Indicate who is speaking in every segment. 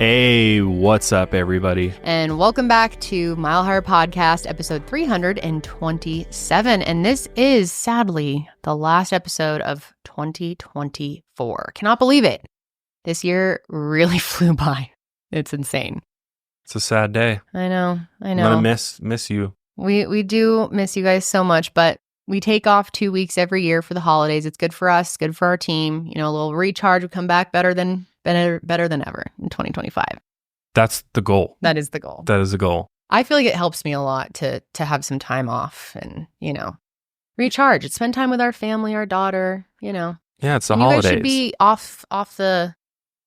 Speaker 1: Hey, what's up, everybody?
Speaker 2: And welcome back to Mile Higher Podcast, episode 327. And this is, sadly, the last episode of 2024. Cannot believe it. This year really flew by. It's insane.
Speaker 1: It's a sad day.
Speaker 2: I know.
Speaker 1: I'm gonna miss you.
Speaker 2: We do miss you guys so much, but we take off 2 weeks every year for the holidays. It's good for us, good for our team. You know, a little recharge. We come back better than ever in 2025.
Speaker 1: That's the goal.
Speaker 2: That is the goal.
Speaker 1: That is the goal.
Speaker 2: I feel like it helps me a lot to have some time off and, you know, recharge. Spend time with our family, our daughter, you know.
Speaker 1: Yeah, it's the
Speaker 2: and
Speaker 1: holidays.
Speaker 2: You guys should be off the,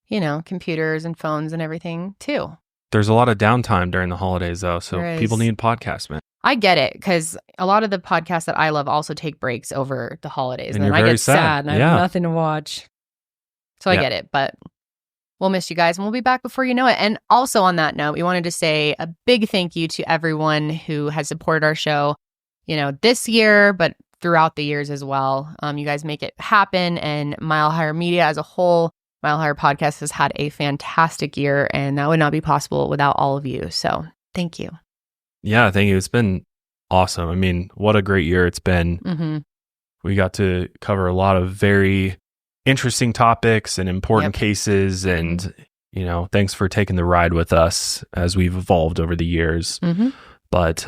Speaker 2: you know, computers and phones and everything too.
Speaker 1: There's a lot of downtime during the holidays, though, so people need podcasts, man.
Speaker 2: I get it, because a lot of the podcasts that I love also take breaks over the holidays.
Speaker 1: And
Speaker 2: then
Speaker 1: you're
Speaker 2: I
Speaker 1: very
Speaker 2: get sad and I have nothing to watch. So I
Speaker 1: Yeah.
Speaker 2: get it, but we'll miss you guys and we'll be back before you know it. And also on that note, we wanted to say a big thank you to everyone who has supported our show, you know, this year, but throughout the years as well. You guys make it happen, and Mile Higher Media as a whole, Mile Higher Podcast has had a fantastic year, and that would not be possible without all of you. So thank you.
Speaker 1: Yeah, thank you. It's been awesome. I mean, what a great year it's been.
Speaker 2: Mm-hmm.
Speaker 1: We got to cover a lot of very interesting topics and important cases, and you know, thanks for taking the ride with us as we've evolved over the years.
Speaker 2: Mm-hmm.
Speaker 1: But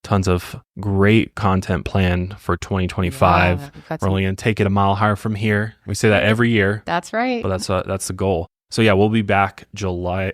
Speaker 1: tons of great content planned for 2025.
Speaker 2: Yeah,
Speaker 1: we're only going to take it a mile higher from here. We say that every year.
Speaker 2: That's right.
Speaker 1: But that's the goal. So yeah, we'll be back July.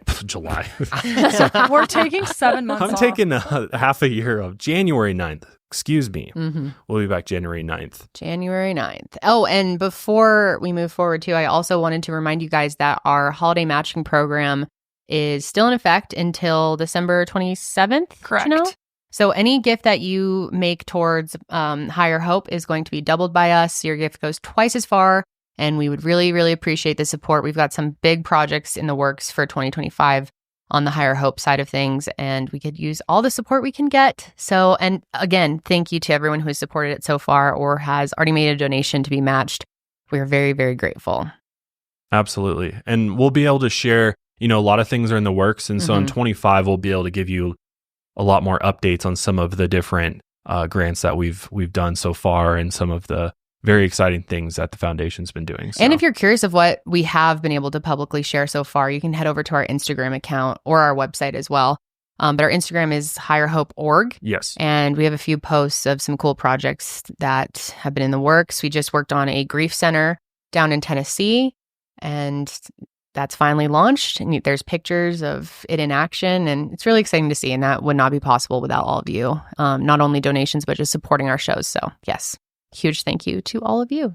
Speaker 3: We're taking 7 months
Speaker 1: I'm
Speaker 3: off.
Speaker 1: taking half a year of January 9th. Excuse me.
Speaker 2: Mm-hmm.
Speaker 1: We'll be back January 9th.
Speaker 2: January 9th. Oh, and before we move forward too, I also wanted to remind you guys that our holiday matching program is still in effect until December 27th.
Speaker 3: Correct.
Speaker 2: You know? So any gift that you make towards Higher Hope is going to be doubled by us. Your gift goes twice as far, and we would really, really appreciate the support. We've got some big projects in the works for 2025 on the Higher Hope side of things, and we could use all the support we can get. So, and again, thank you to everyone who has supported it so far or has already made a donation to be matched. We are very, very grateful.
Speaker 1: Absolutely. And we'll be able to share, you know, a lot of things are in the works. And so in 25, we'll be able to give you a lot more updates on some of the different grants that we've done so far and some of the very exciting things that the foundation's been doing. So.
Speaker 2: And if you're curious of what we have been able to publicly share so far, you can head over to our Instagram account or our website as well. But our Instagram is higherhope.org.
Speaker 1: Yes.
Speaker 2: And we have a few posts of some cool projects that have been in the works. We just worked on a grief center down in Tennessee, and that's finally launched. And there's pictures of it in action, and it's really exciting to see. And that would not be possible without all of you. Not only donations, but just supporting our shows. So yes, huge thank you to all of you.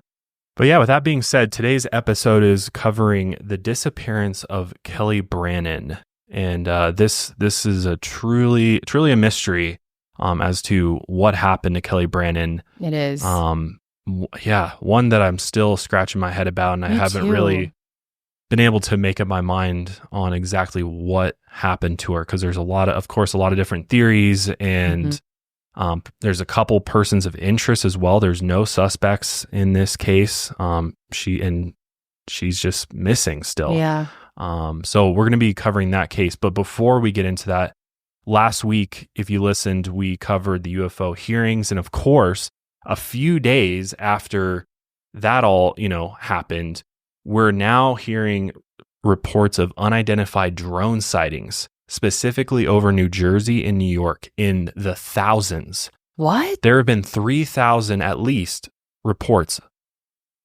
Speaker 1: But yeah, with that being said, today's episode is covering the disappearance of Kelley Brannon. And this is a truly a mystery as to what happened to Kelley Brannon.
Speaker 2: It is.
Speaker 1: Yeah, one that I'm still scratching my head about, and I haven't really been able to make up my mind on exactly what happened to her, because there's a lot of different theories, and there's a couple persons of interest as well. There's no suspects in this case. She's just missing still.
Speaker 2: Yeah.
Speaker 1: So we're going to be covering that case. But before we get into that, last week, if you listened, we covered the UFO hearings, and of course, a few days after that all, you know, happened, we're now hearing reports of unidentified drone sightings, specifically over New Jersey and New York, in the thousands.
Speaker 2: What?
Speaker 1: There have been 3,000 at least reports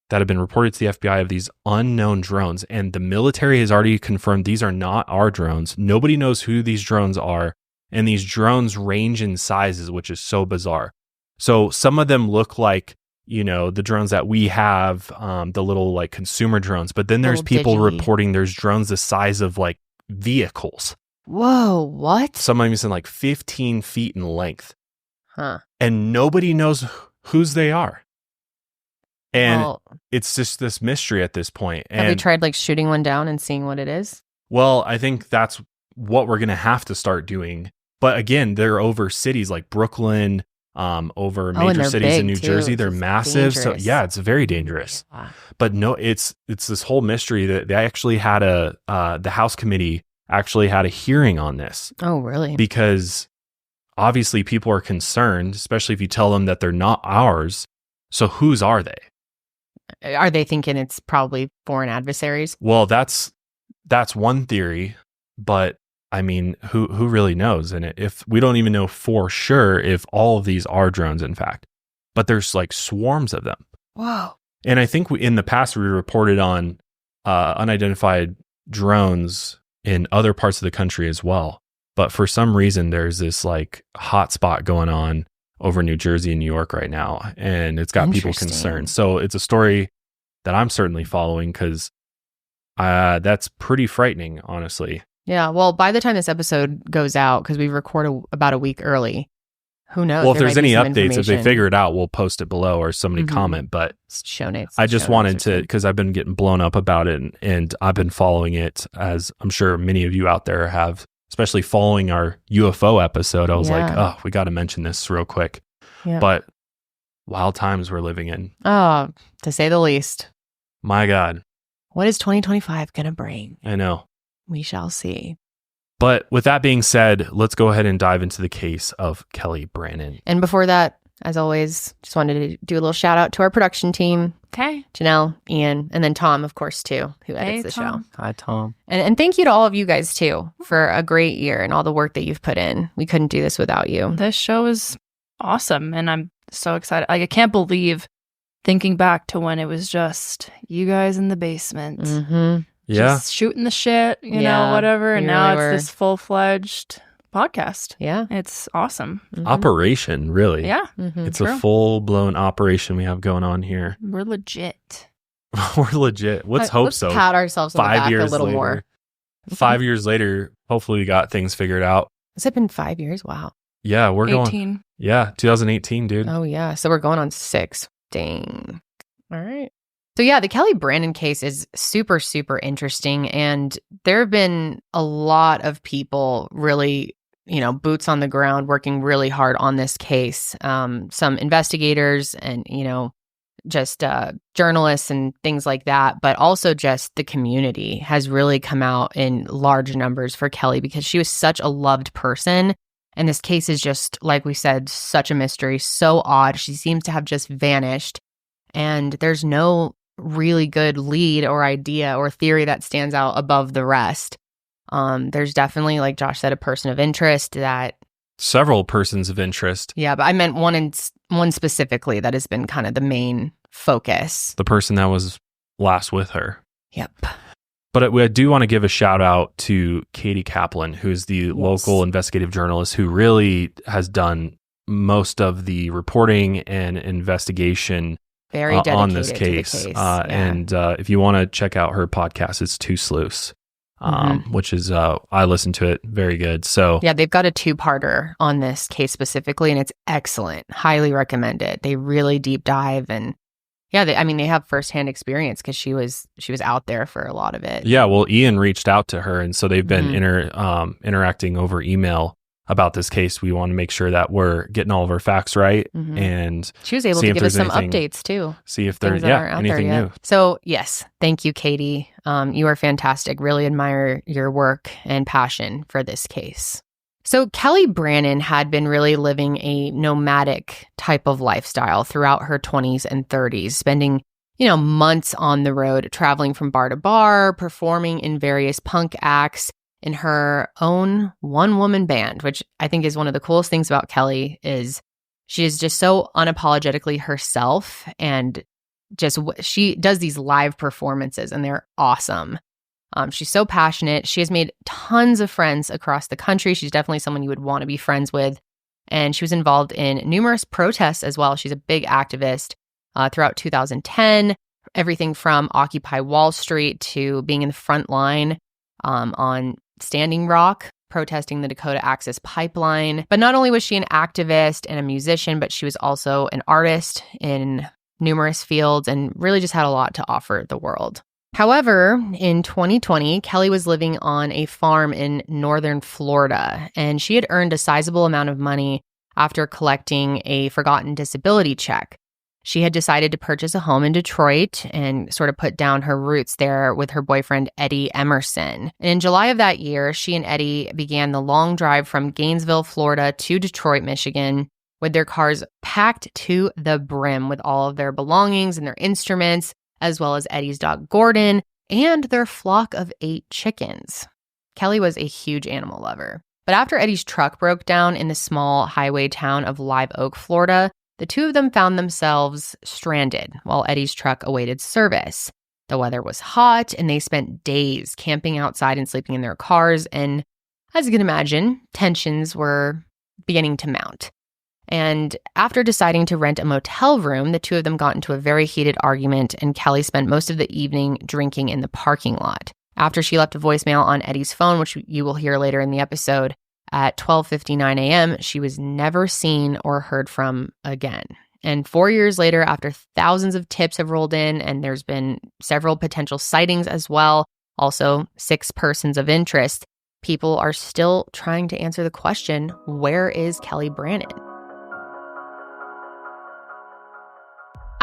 Speaker 1: that have been reported to the FBI of these unknown drones, and the military has already confirmed these are not our drones. Nobody knows who these drones are, and these drones range in sizes, which is so bizarre. So some of them look like, you know, the drones that we have, the little like consumer drones, but then there's people reporting there's drones the size of like vehicles.
Speaker 2: Whoa, what?
Speaker 1: Sometimes in like 15 feet in length.
Speaker 2: Huh.
Speaker 1: And nobody knows whose they are. And
Speaker 2: Well,
Speaker 1: it's just this mystery at this point.
Speaker 2: have we
Speaker 1: And
Speaker 2: tried like shooting one down and seeing what it is?
Speaker 1: well, I think that's what we're going to have to start doing. But again, they're over cities like Brooklyn, over
Speaker 2: and
Speaker 1: major
Speaker 2: they're
Speaker 1: cities in
Speaker 2: big,
Speaker 1: New
Speaker 2: too.
Speaker 1: Jersey. They're
Speaker 2: It's
Speaker 1: massive.
Speaker 2: dangerous.
Speaker 1: So yeah, it's very dangerous.
Speaker 2: Yeah.
Speaker 1: But no, it's this whole mystery that they actually had the House committee actually had a hearing on this.
Speaker 2: Oh, really?
Speaker 1: Because obviously people are concerned, especially if you tell them that they're not ours. So whose are they?
Speaker 2: Are they thinking it's probably foreign adversaries?
Speaker 1: Well, that's one theory, but I mean, who really knows? And if we don't even know for sure if all of these are drones, in fact, but there's like swarms of them.
Speaker 2: Whoa.
Speaker 1: And I think in the past we reported on unidentified drones in other parts of the country as well. But for some reason, there's this like hotspot going on over New Jersey and New York right now, and it's got people concerned. So it's a story that I'm certainly following because that's pretty frightening, honestly.
Speaker 2: Yeah. Well, by the time this episode goes out, because we record about a week early, who knows?
Speaker 1: Well, if there's any updates, if they figure it out, we'll post it below or somebody comment. But
Speaker 2: show notes.
Speaker 1: I just wanted to, because I've been getting blown up about it, and I've been following it, as I'm sure many of you out there have, especially following our UFO episode. I was like, oh, we got to mention this real quick. Yeah. But wild times we're living in.
Speaker 2: Oh, to say the least.
Speaker 1: My God.
Speaker 2: What is 2025 going to bring?
Speaker 1: I know.
Speaker 2: We shall see.
Speaker 1: But with that being said, let's go ahead and dive into the case of Kelley Brannon.
Speaker 2: And before that, as always, just wanted to do a little shout out to our production team.
Speaker 3: Okay.
Speaker 2: Janelle, Ian, and then Tom, of course, too, who edits the show.
Speaker 4: Hi, Tom.
Speaker 2: And thank you to all of you guys, too, for a great year and all the work that you've put in. We couldn't do this without you.
Speaker 3: This show is awesome, and I'm so excited. Like, I can't believe thinking back to when it was just you guys in the basement.
Speaker 2: Mm-hmm.
Speaker 1: Yeah.
Speaker 3: Just shooting the shit, you know, whatever. And now it's this full-fledged podcast.
Speaker 2: Yeah.
Speaker 3: It's awesome.
Speaker 1: Mm-hmm. Operation, really.
Speaker 3: Yeah.
Speaker 2: Mm-hmm.
Speaker 1: It's a full-blown operation we have going on here.
Speaker 3: We're legit.
Speaker 1: We're legit. Let's hope so.
Speaker 2: Let's pat ourselves on the back a little more.
Speaker 1: 5 years later, hopefully we got things figured out.
Speaker 2: Has it been 5 years? Wow.
Speaker 1: Yeah, we're
Speaker 3: 18.
Speaker 1: going. Yeah, 2018, dude.
Speaker 2: Oh, yeah. So we're going on 6. Dang. All right. So yeah, the Kelley Brannon case is super, super interesting. And there have been a lot of people really, boots on the ground working really hard on this case. Some investigators and, just journalists and things like that. But also just the community has really come out in large numbers for Kelley because she was such a loved person. And this case is just, like we said, such a mystery, so odd. She seems to have just vanished. And there's no really good lead or idea or theory that stands out above the rest. There's definitely, like Josh said, a person of interest that...
Speaker 1: Several persons of interest.
Speaker 2: Yeah, but I meant one specifically that has been kind of the main focus.
Speaker 1: The person that was last with her.
Speaker 2: Yep.
Speaker 1: But I do want to give a shout out to Katie Kaplan, who's the local investigative journalist who really has done most of the reporting and investigation
Speaker 2: very dedicated
Speaker 1: on this case.
Speaker 2: To the case.
Speaker 1: And if you want to check out her podcast, it's Too Sleuths, which is, I listened to it, very good. So
Speaker 2: yeah, they've got a 2-parter on this case specifically, and it's excellent. Highly recommend it. They really deep dive, and yeah, they have firsthand experience because she was out there for a lot of it.
Speaker 1: Yeah, well, Ian reached out to her, and so they've been interacting over email about this case. We want to make sure that we're getting all of our facts right, and
Speaker 2: she was able to give us some updates too.
Speaker 1: See if there's anything new.
Speaker 2: So yes, thank you, Katie. You are fantastic. Really admire your work and passion for this case. So Kelley Brannon had been really living a nomadic type of lifestyle throughout her 20s and 30s, spending, months on the road, traveling from bar to bar, performing in various punk acts in her own one-woman band, which I think is one of the coolest things about Kelley is she is just so unapologetically herself, and she does these live performances and they're awesome. She's so passionate. She has made tons of friends across the country. She's definitely someone you would want to be friends with. And she was involved in numerous protests as well. She's a big activist throughout 2010, everything from Occupy Wall Street to being in the front line on Standing Rock, protesting the Dakota Access Pipeline. But not only was she an activist and a musician, but she was also an artist in numerous fields and really just had a lot to offer the world. However, in 2020, Kelley was living on a farm in northern Florida, and she had earned a sizable amount of money after collecting a forgotten disability check. She had decided to purchase a home in Detroit and sort of put down her roots there with her boyfriend, Eddie Emerson. And in July of that year, she and Eddie began the long drive from Gainesville, Florida to Detroit, Michigan, with their cars packed to the brim with all of their belongings and their instruments, as well as Eddie's dog, Gordon, and their flock of 8 chickens. Kelley was a huge animal lover. But after Eddie's truck broke down in the small highway town of Live Oak, Florida, the two of them found themselves stranded while Eddie's truck awaited service. The weather was hot, and they spent days camping outside and sleeping in their cars. And as you can imagine, tensions were beginning to mount. And after deciding to rent a motel room, the two of them got into a very heated argument, and Kelley spent most of the evening drinking in the parking lot. After she left a voicemail on Eddie's phone, which you will hear later in the episode, at 12:59 a.m., she was never seen or heard from again. And 4 years later, after thousands of tips have rolled in, and there's been several potential sightings as well, also 6 persons of interest, people are still trying to answer the question, where is Kelley Brannon?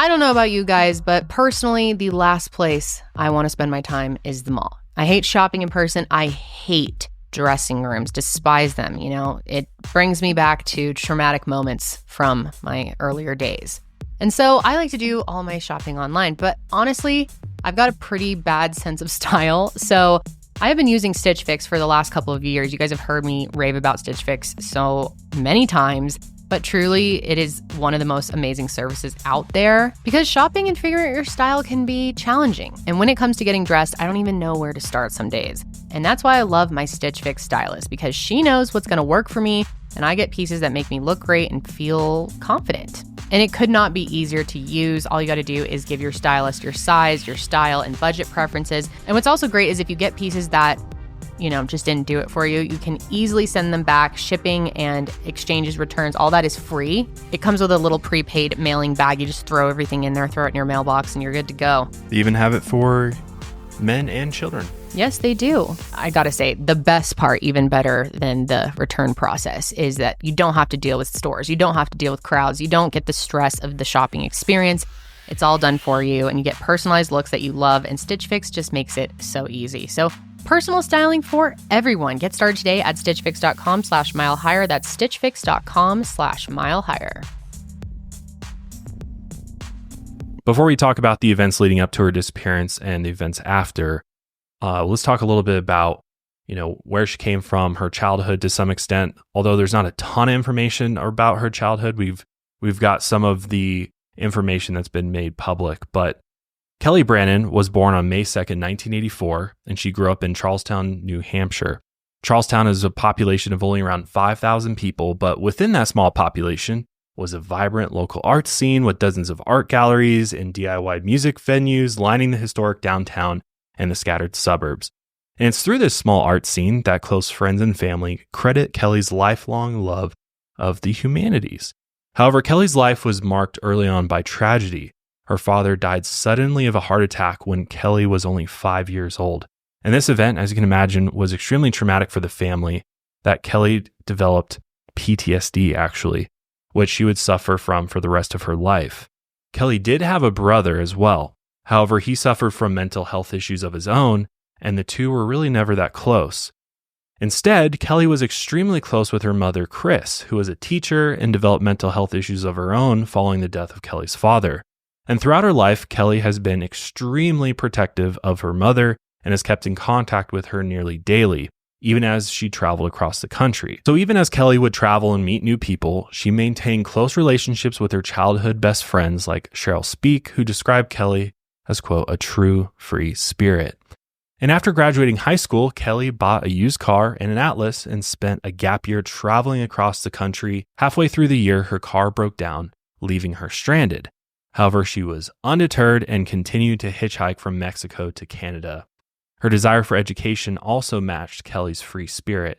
Speaker 2: I don't know about you guys, but personally, the last place I want to spend my time is the mall. I hate shopping in person. I hate dressing rooms, despise them. You know, it brings me back to traumatic moments from my earlier days. And so I like to do all my shopping online, but honestly, I've got a pretty bad sense of style. So I have been using Stitch Fix for the last couple of years. You guys have heard me rave about Stitch Fix so many times, but truly it is one of the most amazing services out there because shopping and figuring out your style can be challenging. And when it comes to getting dressed, I don't even know where to start some days. And that's why I love my Stitch Fix stylist, because she knows what's going to work for me, and I get pieces that make me look great and feel confident. And it could not be easier to use. All you got to do is give your stylist your size, your style, and budget preferences. And what's also great is if you get pieces that, you know, just didn't do it for you, you can easily send them back. Shipping and exchanges, returns, all that is free. It comes with a little prepaid mailing bag. You just throw everything in there, throw it in your mailbox, and you're good to go.
Speaker 1: They even have it for men and children.
Speaker 2: Yes, they do. I gotta say, the best part, even better than the return process, is that you don't have to deal with stores. You don't have to deal with crowds. You don't get the stress of the shopping experience. It's all done for you, and you get personalized looks that you love, and Stitch Fix just makes it so easy. So personal styling for everyone. Get started today at stitchfix.com/milehigher. That's stitchfix.com/milehigher.
Speaker 1: Before we talk about the events leading up to her disappearance and the events after, let's talk a little bit about, you know, where she came from, her childhood to some extent. Although there's not a ton of information about her childhood, we've got some of the information that's been made public. But Kelley Brannon was born on May 2nd, 1984, and she grew up in Charlestown, New Hampshire. Charlestown is a population of only around 5,000 people, but within that small population was a vibrant local art scene with dozens of art galleries and DIY music venues lining the historic downtown and the scattered suburbs. And it's through this small art scene that close friends and family credit Kelley's lifelong love of the humanities. However, Kelley's life was marked early on by tragedy. Her father died suddenly of a heart attack when Kelley was only 5 years old. And this event, as you can imagine, was extremely traumatic for the family, that Kelley developed PTSD, actually, which she would suffer from for the rest of her life. Kelley did have a brother as well. However, he suffered from mental health issues of his own, and the two were really never that close. Instead, Kelley was extremely close with her mother, Chris, who was a teacher and developed mental health issues of her own following the death of Kelley's father. And throughout her life, Kelley has been extremely protective of her mother and has kept in contact with her nearly daily, even as she traveled across the country. So even as Kelley would travel and meet new people, she maintained close relationships with her childhood best friends like Cheryl Speake, who described Kelley as, quote, a true free spirit. And after graduating high school, Kelley bought a used car and an Atlas and spent a gap year traveling across the country. Halfway through the year, her car broke down, leaving her stranded. However, she was undeterred and continued to hitchhike from Mexico to Canada. Her desire for education also matched Kelley's free spirit.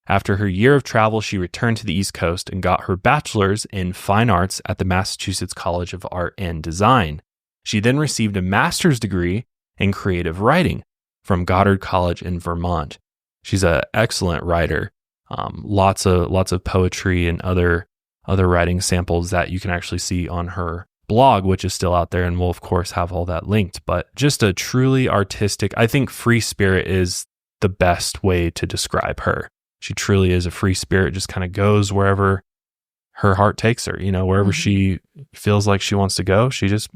Speaker 1: After her year of travel, she returned to the East Coast and got her bachelor's in fine arts at the Massachusetts College of Art and Design. She then received a master's degree in creative writing from Goddard College in Vermont. She's an excellent writer. Lots of poetry and other writing samples that you can actually see on her blog, which is still out there, and we'll of course have all that linked. But just a truly artistic, I think free spirit is the best way to describe her. She truly is a free spirit, just kind of goes wherever her heart takes her, wherever she feels like she wants to go, she just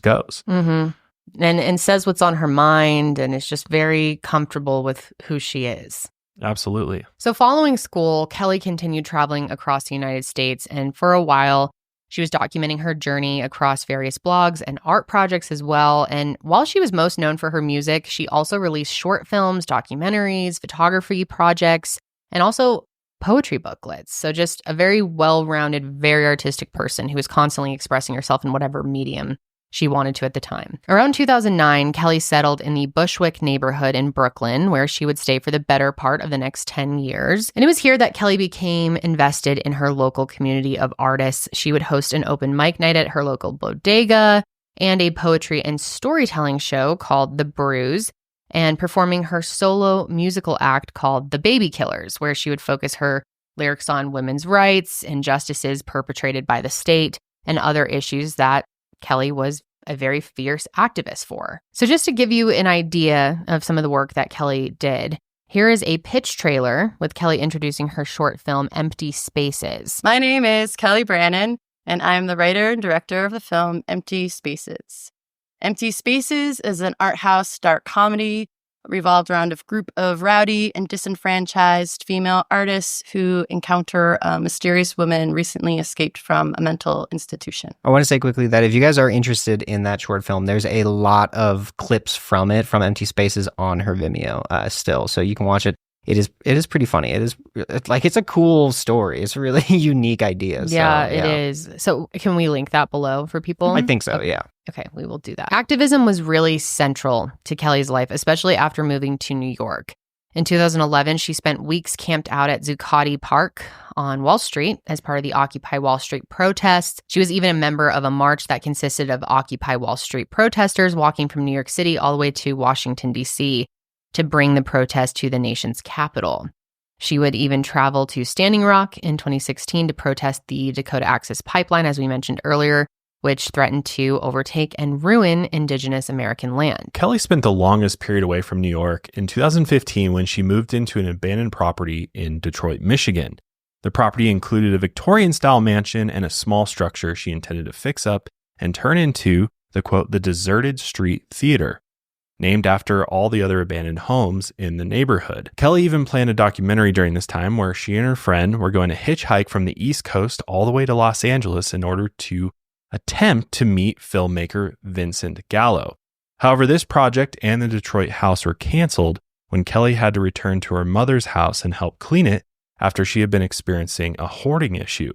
Speaker 1: goes.
Speaker 2: And says what's on her mind, and is just very comfortable with who she is.
Speaker 1: Absolutely.
Speaker 2: So following school, Kelley continued traveling across the United States, and for a while, she was documenting her journey across various blogs and art projects as well. And while she was most known for her music, she also released short films, documentaries, photography projects, and also poetry booklets. So just a very well-rounded, very artistic person who was constantly expressing herself in whatever medium she wanted to at the time. Around 2009, Kelley settled in the Bushwick neighborhood in Brooklyn, where she would stay for the better part of the next 10 years. And it was here that Kelley became invested in her local community of artists. She would host an open mic night at her local bodega and a poetry and storytelling show called The Brews, and performing her solo musical act called The Baby Killers, where she would focus her lyrics on women's rights, injustices perpetrated by the state, and other issues that Kelley was a very fierce activist for. So just to give you an idea of some of the work that Kelley did, here is a pitch trailer with Kelley introducing her short film, Empty Spaces.
Speaker 4: My name is Kelley Brannon, and I am the writer and director of the film Empty Spaces. Empty Spaces is an art house dark comedy revolved around a group of rowdy and disenfranchised female artists who encounter a mysterious woman recently escaped from a mental institution.
Speaker 5: I want to say quickly that if you guys are interested in that short film, there's a lot of clips from it, from Empty Spaces, on her Vimeo still. So you can watch it. It is pretty funny. It's a cool story. It's a really unique idea.
Speaker 2: Yeah, it is. So can we link that below for people?
Speaker 5: I think so,
Speaker 2: okay.
Speaker 5: Yeah.
Speaker 2: Okay, we will do that. Activism was really central to Kelley's life, especially after moving to New York. In 2011, she spent weeks camped out at Zuccotti Park on Wall Street as part of the Occupy Wall Street protests. She was even a member of a march that consisted of Occupy Wall Street protesters walking from New York City all the way to Washington, D.C., to bring the protest to the nation's capital. She would even travel to Standing Rock in 2016 to protest the Dakota Access Pipeline, as we mentioned earlier, which threatened to overtake and ruin Indigenous American land.
Speaker 1: Kelley spent the longest period away from New York in 2015 when she moved into an abandoned property in Detroit, Michigan. The property included a Victorian-style mansion and a small structure she intended to fix up and turn into the deserted street theater, named after all the other abandoned homes in the neighborhood. Kelley even planned a documentary during this time where she and her friend were going to hitchhike from the East Coast all the way to Los Angeles in order to attempt to meet filmmaker Vincent Gallo. However, this project and the Detroit house were canceled when Kelley had to return to her mother's house and help clean it after she had been experiencing a hoarding issue.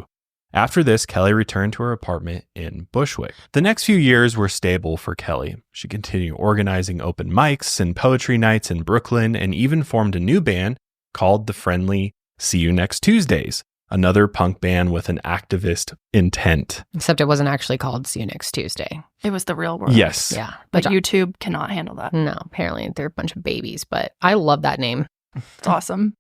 Speaker 1: After this, Kelley returned to her apartment in Bushwick. The next few years were stable for Kelley. She continued organizing open mics and poetry nights in Brooklyn, and even formed a new band called the friendly See You Next Tuesdays, another punk band with an activist intent.
Speaker 2: Except it wasn't actually called See You Next Tuesday.
Speaker 3: It was the real world.
Speaker 1: Yes.
Speaker 2: Yeah.
Speaker 3: But YouTube cannot handle that.
Speaker 2: No, apparently they're a bunch of babies, but I love that name.
Speaker 3: It's awesome.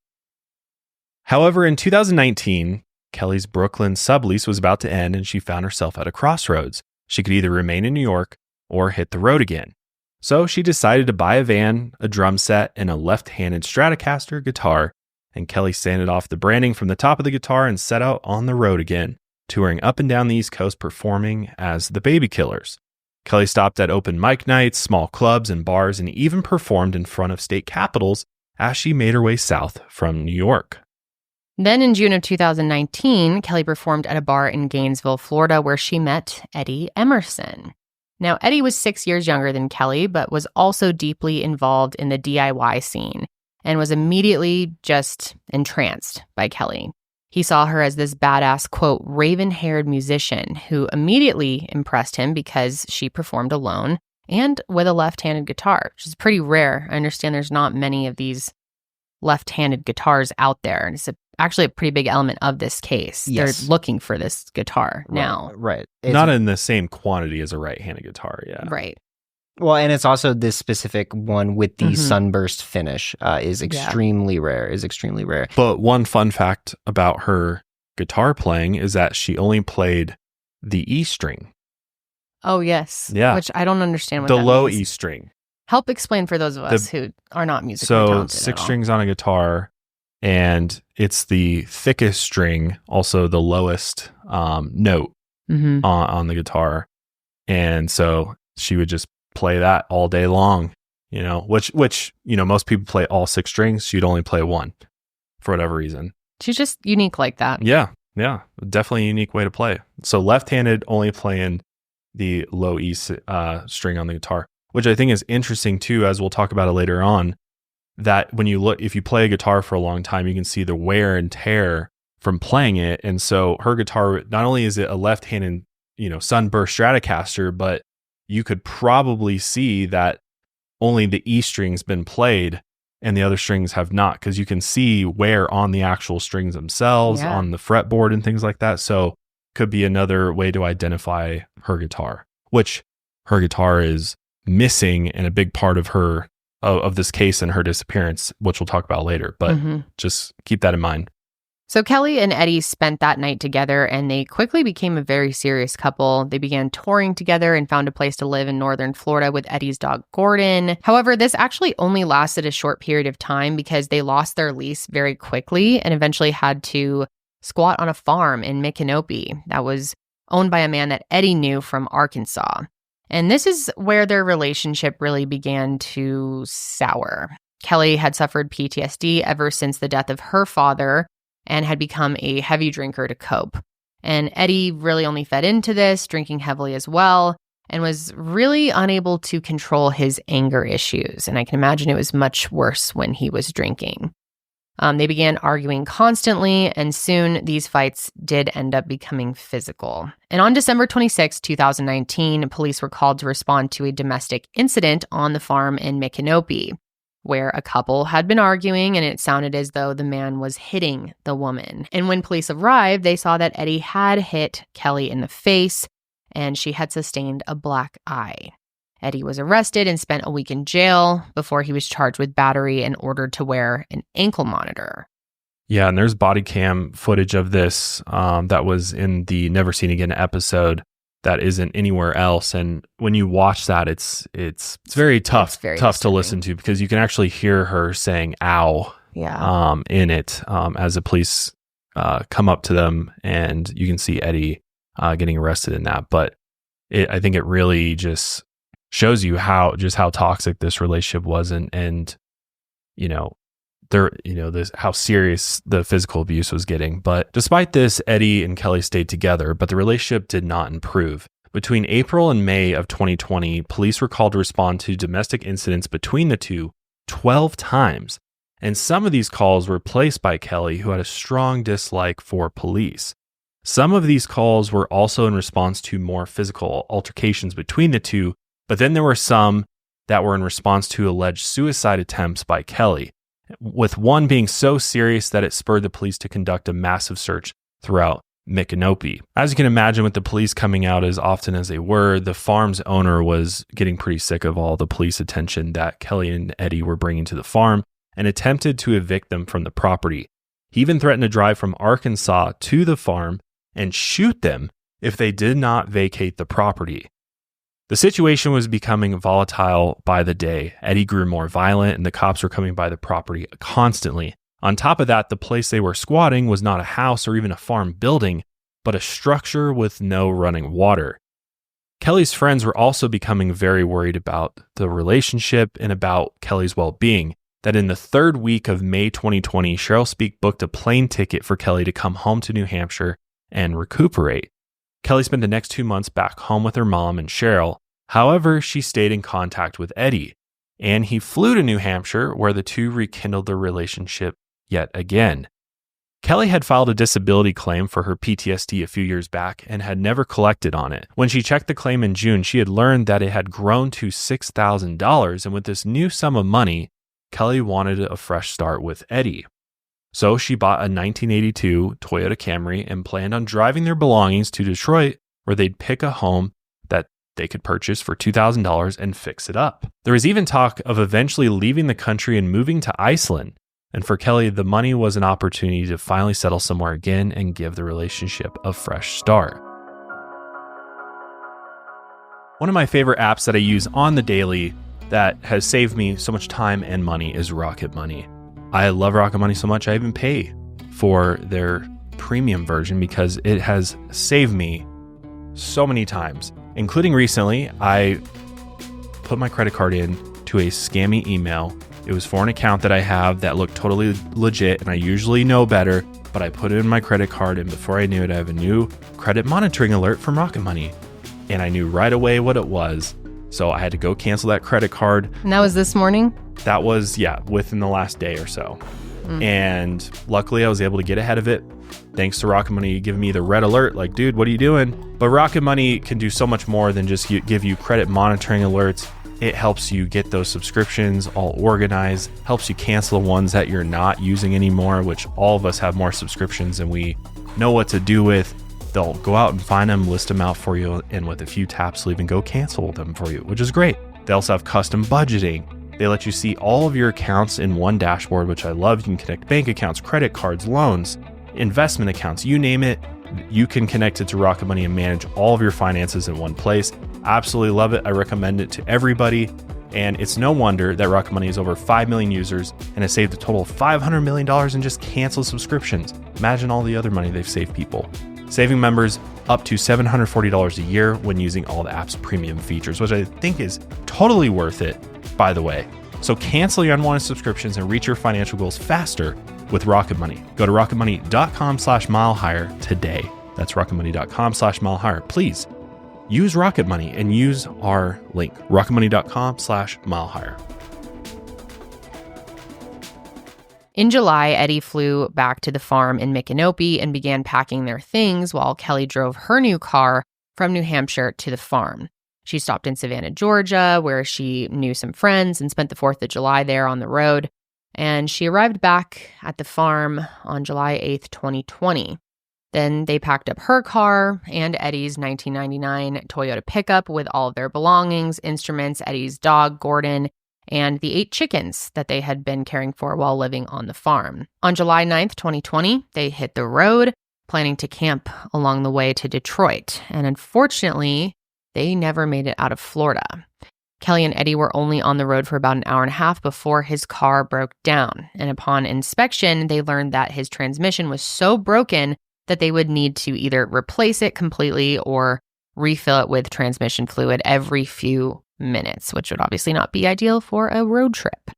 Speaker 1: However, in 2019, Kelley's Brooklyn sublease was about to end and she found herself at a crossroads. She could either remain in New York or hit the road again. So she decided to buy a van, a drum set, and a left-handed Stratocaster guitar, and Kelley sanded off the branding from the top of the guitar and set out on the road again, touring up and down the East Coast performing as the Baby Killers. Kelley stopped at open mic nights, small clubs, and bars, and even performed in front of state capitals as she made her way south from New York.
Speaker 2: Then in June of 2019, Kelley performed at a bar in Gainesville, Florida, where she met Eddie Emerson. Now, Eddie was 6 years younger than Kelley, but was also deeply involved in the DIY scene and was immediately just entranced by Kelley. He saw her as this badass, quote, raven-haired musician who immediately impressed him because she performed alone and with a left-handed guitar, which is pretty rare. I understand there's not many of these left-handed guitars out there, and it's actually a pretty big element of this case.
Speaker 5: Yes.
Speaker 2: They're looking for this guitar now.
Speaker 5: Right.
Speaker 1: Not in the same quantity as a right-handed guitar, yeah.
Speaker 2: Right.
Speaker 5: Well, and it's also this specific one with the sunburst finish is extremely rare,
Speaker 1: But one fun fact about her guitar playing is that she only played the E string.
Speaker 2: Oh, yes.
Speaker 1: Yeah.
Speaker 2: Which I don't understand what
Speaker 1: The
Speaker 2: that
Speaker 1: low
Speaker 2: means.
Speaker 1: E string.
Speaker 2: Help explain for those of us who are not musically
Speaker 1: So
Speaker 2: talented
Speaker 1: 6
Speaker 2: at all.
Speaker 1: strings on a guitar, and it's the thickest string, also the lowest note
Speaker 2: Mm-hmm.
Speaker 1: on the guitar. And so she would just play that all day long, which most people play all 6 strings. She'd only play one for whatever reason.
Speaker 2: She's just unique like that.
Speaker 1: Yeah. Definitely a unique way to play. So left-handed, only playing the low E string on the guitar, which I think is interesting too, as we'll talk about it later on, that when you look, if you play a guitar for a long time, you can see the wear and tear from playing it. And so her guitar, not only is it a left-handed, Sunburst Stratocaster, but you could probably see that only the E string's been played and the other strings have not, because you can see wear on the actual strings themselves, on the fretboard and things like that. So could be another way to identify her guitar, which her guitar is missing and a big part of her, of this case and her disappearance, which we'll talk about later. But just keep that in mind.
Speaker 2: So Kelley and Eddie spent that night together, and they quickly became a very serious couple. They began touring together and found a place to live in northern Florida with Eddie's dog, Gordon. However, this actually only lasted a short period of time because they lost their lease very quickly and eventually had to squat on a farm in Micanopy that was owned by a man that Eddie knew from Arkansas. And this is where their relationship really began to sour. Kelley had suffered PTSD ever since the death of her father and had become a heavy drinker to cope. And Eddie really only fed into this, drinking heavily as well, and was really unable to control his anger issues. And I can imagine it was much worse when he was drinking. They began arguing constantly, and soon these fights did end up becoming physical. And on December 26, 2019, police were called to respond to a domestic incident on the farm in Micanopy, where a couple had been arguing and it sounded as though the man was hitting the woman. And when police arrived, they saw that Eddie had hit Kelley in the face and she had sustained a black eye. Eddie was arrested and spent a week in jail before he was charged with battery and ordered to wear an ankle monitor.
Speaker 1: Yeah, and there's body cam footage of this that was in the Never Seen Again episode that isn't anywhere else. And when you watch that, it's very tough, to listen to, because you can actually hear her saying "ow" in it as the police come up to them, and you can see Eddie getting arrested in that. But I think it really just shows you how toxic this relationship was, and how serious the physical abuse was getting. But despite this, Eddie and Kelley stayed together, but the relationship did not improve. Between April and May of 2020, police were called to respond to domestic incidents between the two 12 times. And some of these calls were placed by Kelley, who had a strong dislike for police. Some of these calls were also in response to more physical altercations between the two, but then there were some that were in response to alleged suicide attempts by Kelley, with one being so serious that it spurred the police to conduct a massive search throughout Micanopy. As you can imagine, with the police coming out as often as they were, the farm's owner was getting pretty sick of all the police attention that Kelley and Eddie were bringing to the farm and attempted to evict them from the property. He even threatened to drive from Arkansas to the farm and shoot them if they did not vacate the property. The situation was becoming volatile by the day. Eddie grew more violent, and the cops were coming by the property constantly. On top of that, the place they were squatting was not a house or even a farm building, but a structure with no running water. Kelley's friends were also becoming very worried about the relationship and about Kelley's well-being. That in the third week of May 2020, Cheryl Speake booked a plane ticket for Kelley to come home to New Hampshire and recuperate. Kelley spent the next 2 months back home with her mom and Cheryl. However, she stayed in contact with Eddie, and he flew to New Hampshire, where the two rekindled their relationship yet again. Kelley had filed a disability claim for her PTSD a few years back and had never collected on it. When she checked the claim in June, she had learned that it had grown to $6,000, and with this new sum of money, Kelley wanted a fresh start with Eddie. So she bought a 1982 Toyota Camry and planned on driving their belongings to Detroit, where they'd pick a home that they could purchase for $2,000 and fix it up. There was even talk of eventually leaving the country and moving to Iceland. And for Kelley, the money was an opportunity to finally settle somewhere again and give the relationship a fresh start. One of my favorite apps that I use on the daily that has saved me so much time and money is Rocket Money. I love Rocket Money so much I even pay for their premium version because it has saved me so many times, including recently. I put my credit card in to a scammy email. It was for an account that I have that looked totally legit, and I usually know better, but I put in my credit card, and before I knew it, I have a new credit monitoring alert from Rocket Money, and I knew right away what it was. So I had to go cancel that credit card.
Speaker 2: And that was this morning?
Speaker 1: That was, within the last day or so. And luckily I was able to get ahead of it thanks to Rocket Money giving me the red alert, like, dude, what are you doing? But Rocket Money can do so much more than just give you credit monitoring alerts. It helps you get those subscriptions all organized, helps you cancel the ones that you're not using anymore, which all of us have more subscriptions than we know what to do with. They'll go out and find them, list them out for you, and with a few taps, they'll even go cancel them for you, which is great. They also have custom budgeting. They let you see all of your accounts in one dashboard, which I love. You can connect bank accounts, credit cards, loans, investment accounts, you name it. You can connect it to Rocket Money and manage all of your finances in one place. Absolutely love it. I recommend it to everybody. And it's no wonder that Rocket Money has over 5 million users and has saved a total of $500 million in just canceled subscriptions. Imagine all the other money they've saved people. Saving members up to $740 a year when using all the app's premium features, which I think is totally worth it, by the way. So cancel your unwanted subscriptions and reach your financial goals faster with Rocket Money. Go to rocketmoney.com/milehigher today. That's rocketmoney.com/milehigher. Please use Rocket Money and use our link, rocketmoney.com/milehigher.
Speaker 2: In July, Eddie flew back to the farm in Micanopy and began packing their things while Kelley drove her new car from New Hampshire to the farm. She stopped in Savannah, Georgia, where she knew some friends and spent the 4th of July there on the road. And she arrived back at the farm on July 8th, 2020. Then they packed up her car and Eddie's 1999 Toyota pickup with all of their belongings, instruments, Eddie's dog, Gordon, and the 8 chickens that they had been caring for while living on the farm. On July 9th, 2020, they hit the road, planning to camp along the way to Detroit. And unfortunately, they never made it out of Florida. Kelley and Eddie were only on the road for about an hour and a half before his car broke down. And upon inspection, they learned that his transmission was so broken that they would need to either replace it completely or refill it with transmission fluid every few minutes, which would obviously not be ideal for a road trip.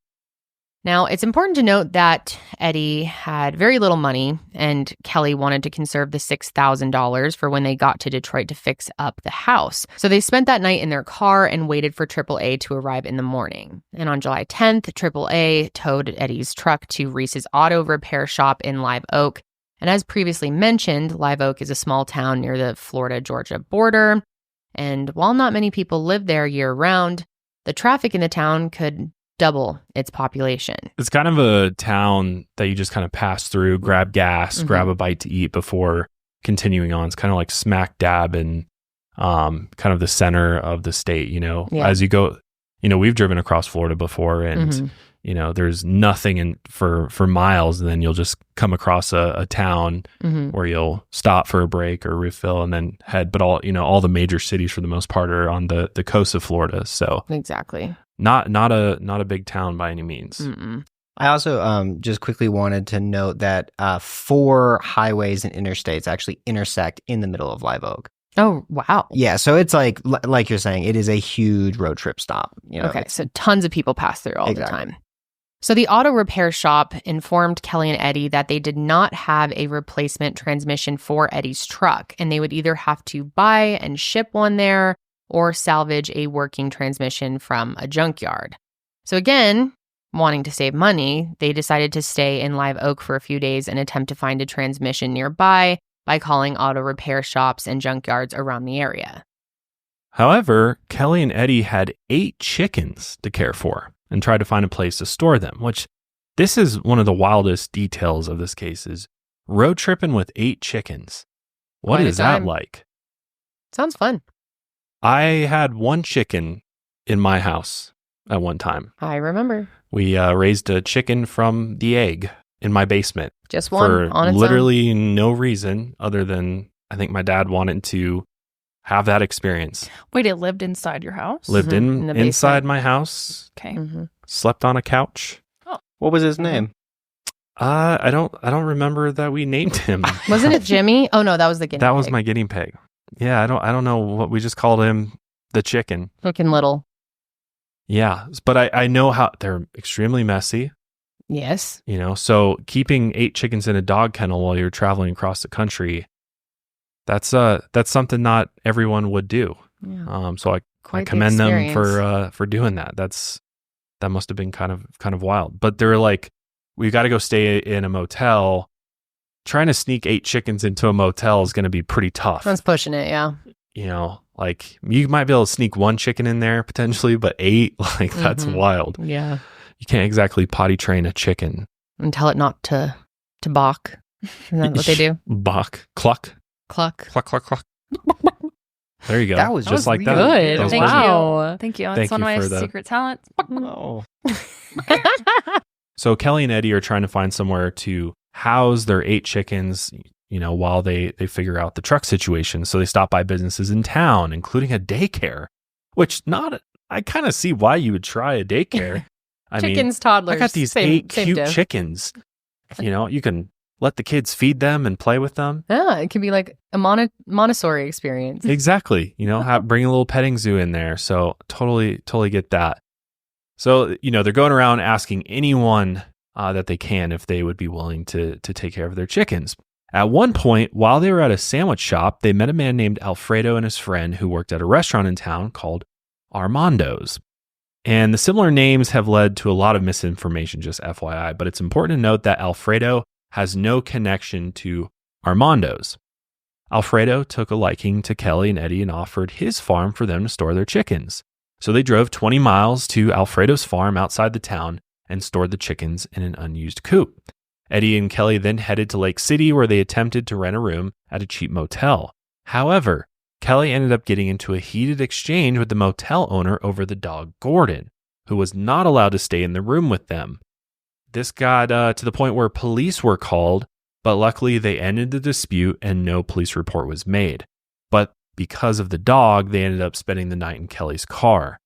Speaker 2: Now, it's important to note that Eddie had very little money, and Kelley wanted to conserve the $6,000 for when they got to Detroit to fix up the house. So they spent that night in their car and waited for AAA to arrive in the morning. And on July 10th, AAA towed Eddie's truck to Reese's Auto Repair Shop in Live Oak. And as previously mentioned, Live Oak is a small town near the Florida-Georgia border. And while not many people live there year-round, the traffic in the town could double its population.
Speaker 1: It's kind of a town that you just kind of pass through, grab gas, grab a bite to eat before continuing on. It's kind of like smack dab in kind of the center of the state, you know. Yeah. As you go, you know, we've driven across Florida before and, you know, there's nothing for miles. And then you'll just come across a town where you'll stop for a break or refill and then head. But all the major cities for the most part are on the coast of Florida. So
Speaker 2: exactly.
Speaker 1: Not a big town by any means.
Speaker 5: I also just quickly wanted to note that 4 highways and interstates actually intersect in the middle of Live Oak.
Speaker 2: Oh, wow.
Speaker 5: Yeah, so it's like you're saying, it is a huge road trip stop. You know,
Speaker 2: okay, so tons of people pass through all the time. So the auto repair shop informed Kelley and Eddie that they did not have a replacement transmission for Eddie's truck, and they would either have to buy and ship one there or salvage a working transmission from a junkyard. So again, wanting to save money, they decided to stay in Live Oak for a few days and attempt to find a transmission nearby by calling auto repair shops and junkyards around the area.
Speaker 1: However, Kelley and Eddie had 8 chickens to care for and tried to find a place to store them, which this is one of the wildest details of this case is road tripping with 8 chickens. What is that like?
Speaker 2: Sounds fun.
Speaker 1: I had 1 chicken in my house at one time.
Speaker 2: I remember.
Speaker 1: We raised a chicken from the egg in my basement.
Speaker 2: Just one
Speaker 1: for
Speaker 2: on its
Speaker 1: literally no reason other than I think my dad wanted to have that experience.
Speaker 3: Wait, it lived inside your house?
Speaker 1: Lived
Speaker 2: in the
Speaker 1: inside
Speaker 2: basement.
Speaker 1: my house,
Speaker 3: Okay.
Speaker 1: slept on a couch.
Speaker 5: What was his name?
Speaker 1: I don't remember that we named him.
Speaker 2: Wasn't it Jimmy? Oh no, that was the guinea
Speaker 1: That was
Speaker 2: pig.
Speaker 1: my guinea pig. Yeah, I don't know what we just called him, the chicken.
Speaker 2: Looking little.
Speaker 1: Yeah, but I know how they're extremely messy,
Speaker 2: Yes.
Speaker 1: so keeping 8 chickens in a dog kennel while you're traveling across the country, that's something not everyone would do.
Speaker 2: Yeah.
Speaker 1: So I
Speaker 2: Quite the
Speaker 1: commend them
Speaker 2: experience.
Speaker 1: for doing that. That must have been kind of wild. But they're like, we got to go stay in a motel. Trying to sneak 8 chickens into a motel is going to be pretty tough.
Speaker 2: That's pushing it, yeah.
Speaker 1: Like you might be able to sneak 1 chicken in there potentially, but 8, like that's wild.
Speaker 2: Yeah.
Speaker 1: You can't exactly potty train a chicken.
Speaker 2: And tell it not to balk. Isn't that what they do?
Speaker 1: Bok, cluck,
Speaker 2: Cluck.
Speaker 1: cluck, cluck, cluck. There you go.
Speaker 5: That was
Speaker 1: just like that.
Speaker 2: good.
Speaker 1: That was
Speaker 3: Thank
Speaker 1: perfect.
Speaker 3: you. Thank you. That's
Speaker 1: Thank
Speaker 3: one
Speaker 1: you
Speaker 3: of my
Speaker 1: for the-
Speaker 3: secret talents.
Speaker 5: Oh.
Speaker 1: So Kelley and Eddie are trying to find somewhere to house their 8 chickens, while they figure out the truck situation. So they stop by businesses in town, including a daycare, which I kind of see why you would try a daycare.
Speaker 2: Chickens, toddlers.
Speaker 1: I got these
Speaker 2: same
Speaker 1: 8 cute
Speaker 2: diff.
Speaker 1: chickens. You can let the kids feed them and play with them.
Speaker 2: Yeah, it can be like a Montessori experience.
Speaker 1: Exactly. Bring a little petting zoo in there. So totally get that. So, they're going around asking anyone that they can if they would be willing to take care of their chickens. At one point, while they were at a sandwich shop, they met a man named Alfredo and his friend who worked at a restaurant in town called Armando's. And the similar names have led to a lot of misinformation, just FYI, but it's important to note that Alfredo has no connection to Armando's. Alfredo took a liking to Kelley and Eddie and offered his farm for them to store their chickens. So they drove 20 miles to Alfredo's farm outside the town and stored the chickens in an unused coop. Eddie and Kelley then headed to Lake City, where they attempted to rent a room at a cheap motel. However, Kelley ended up getting into a heated exchange with the motel owner over the dog Gordon, who was not allowed to stay in the room with them. This got to the point where police were called, but luckily they ended the dispute and no police report was made. But because of the dog, they ended up spending the night in Kelley's car.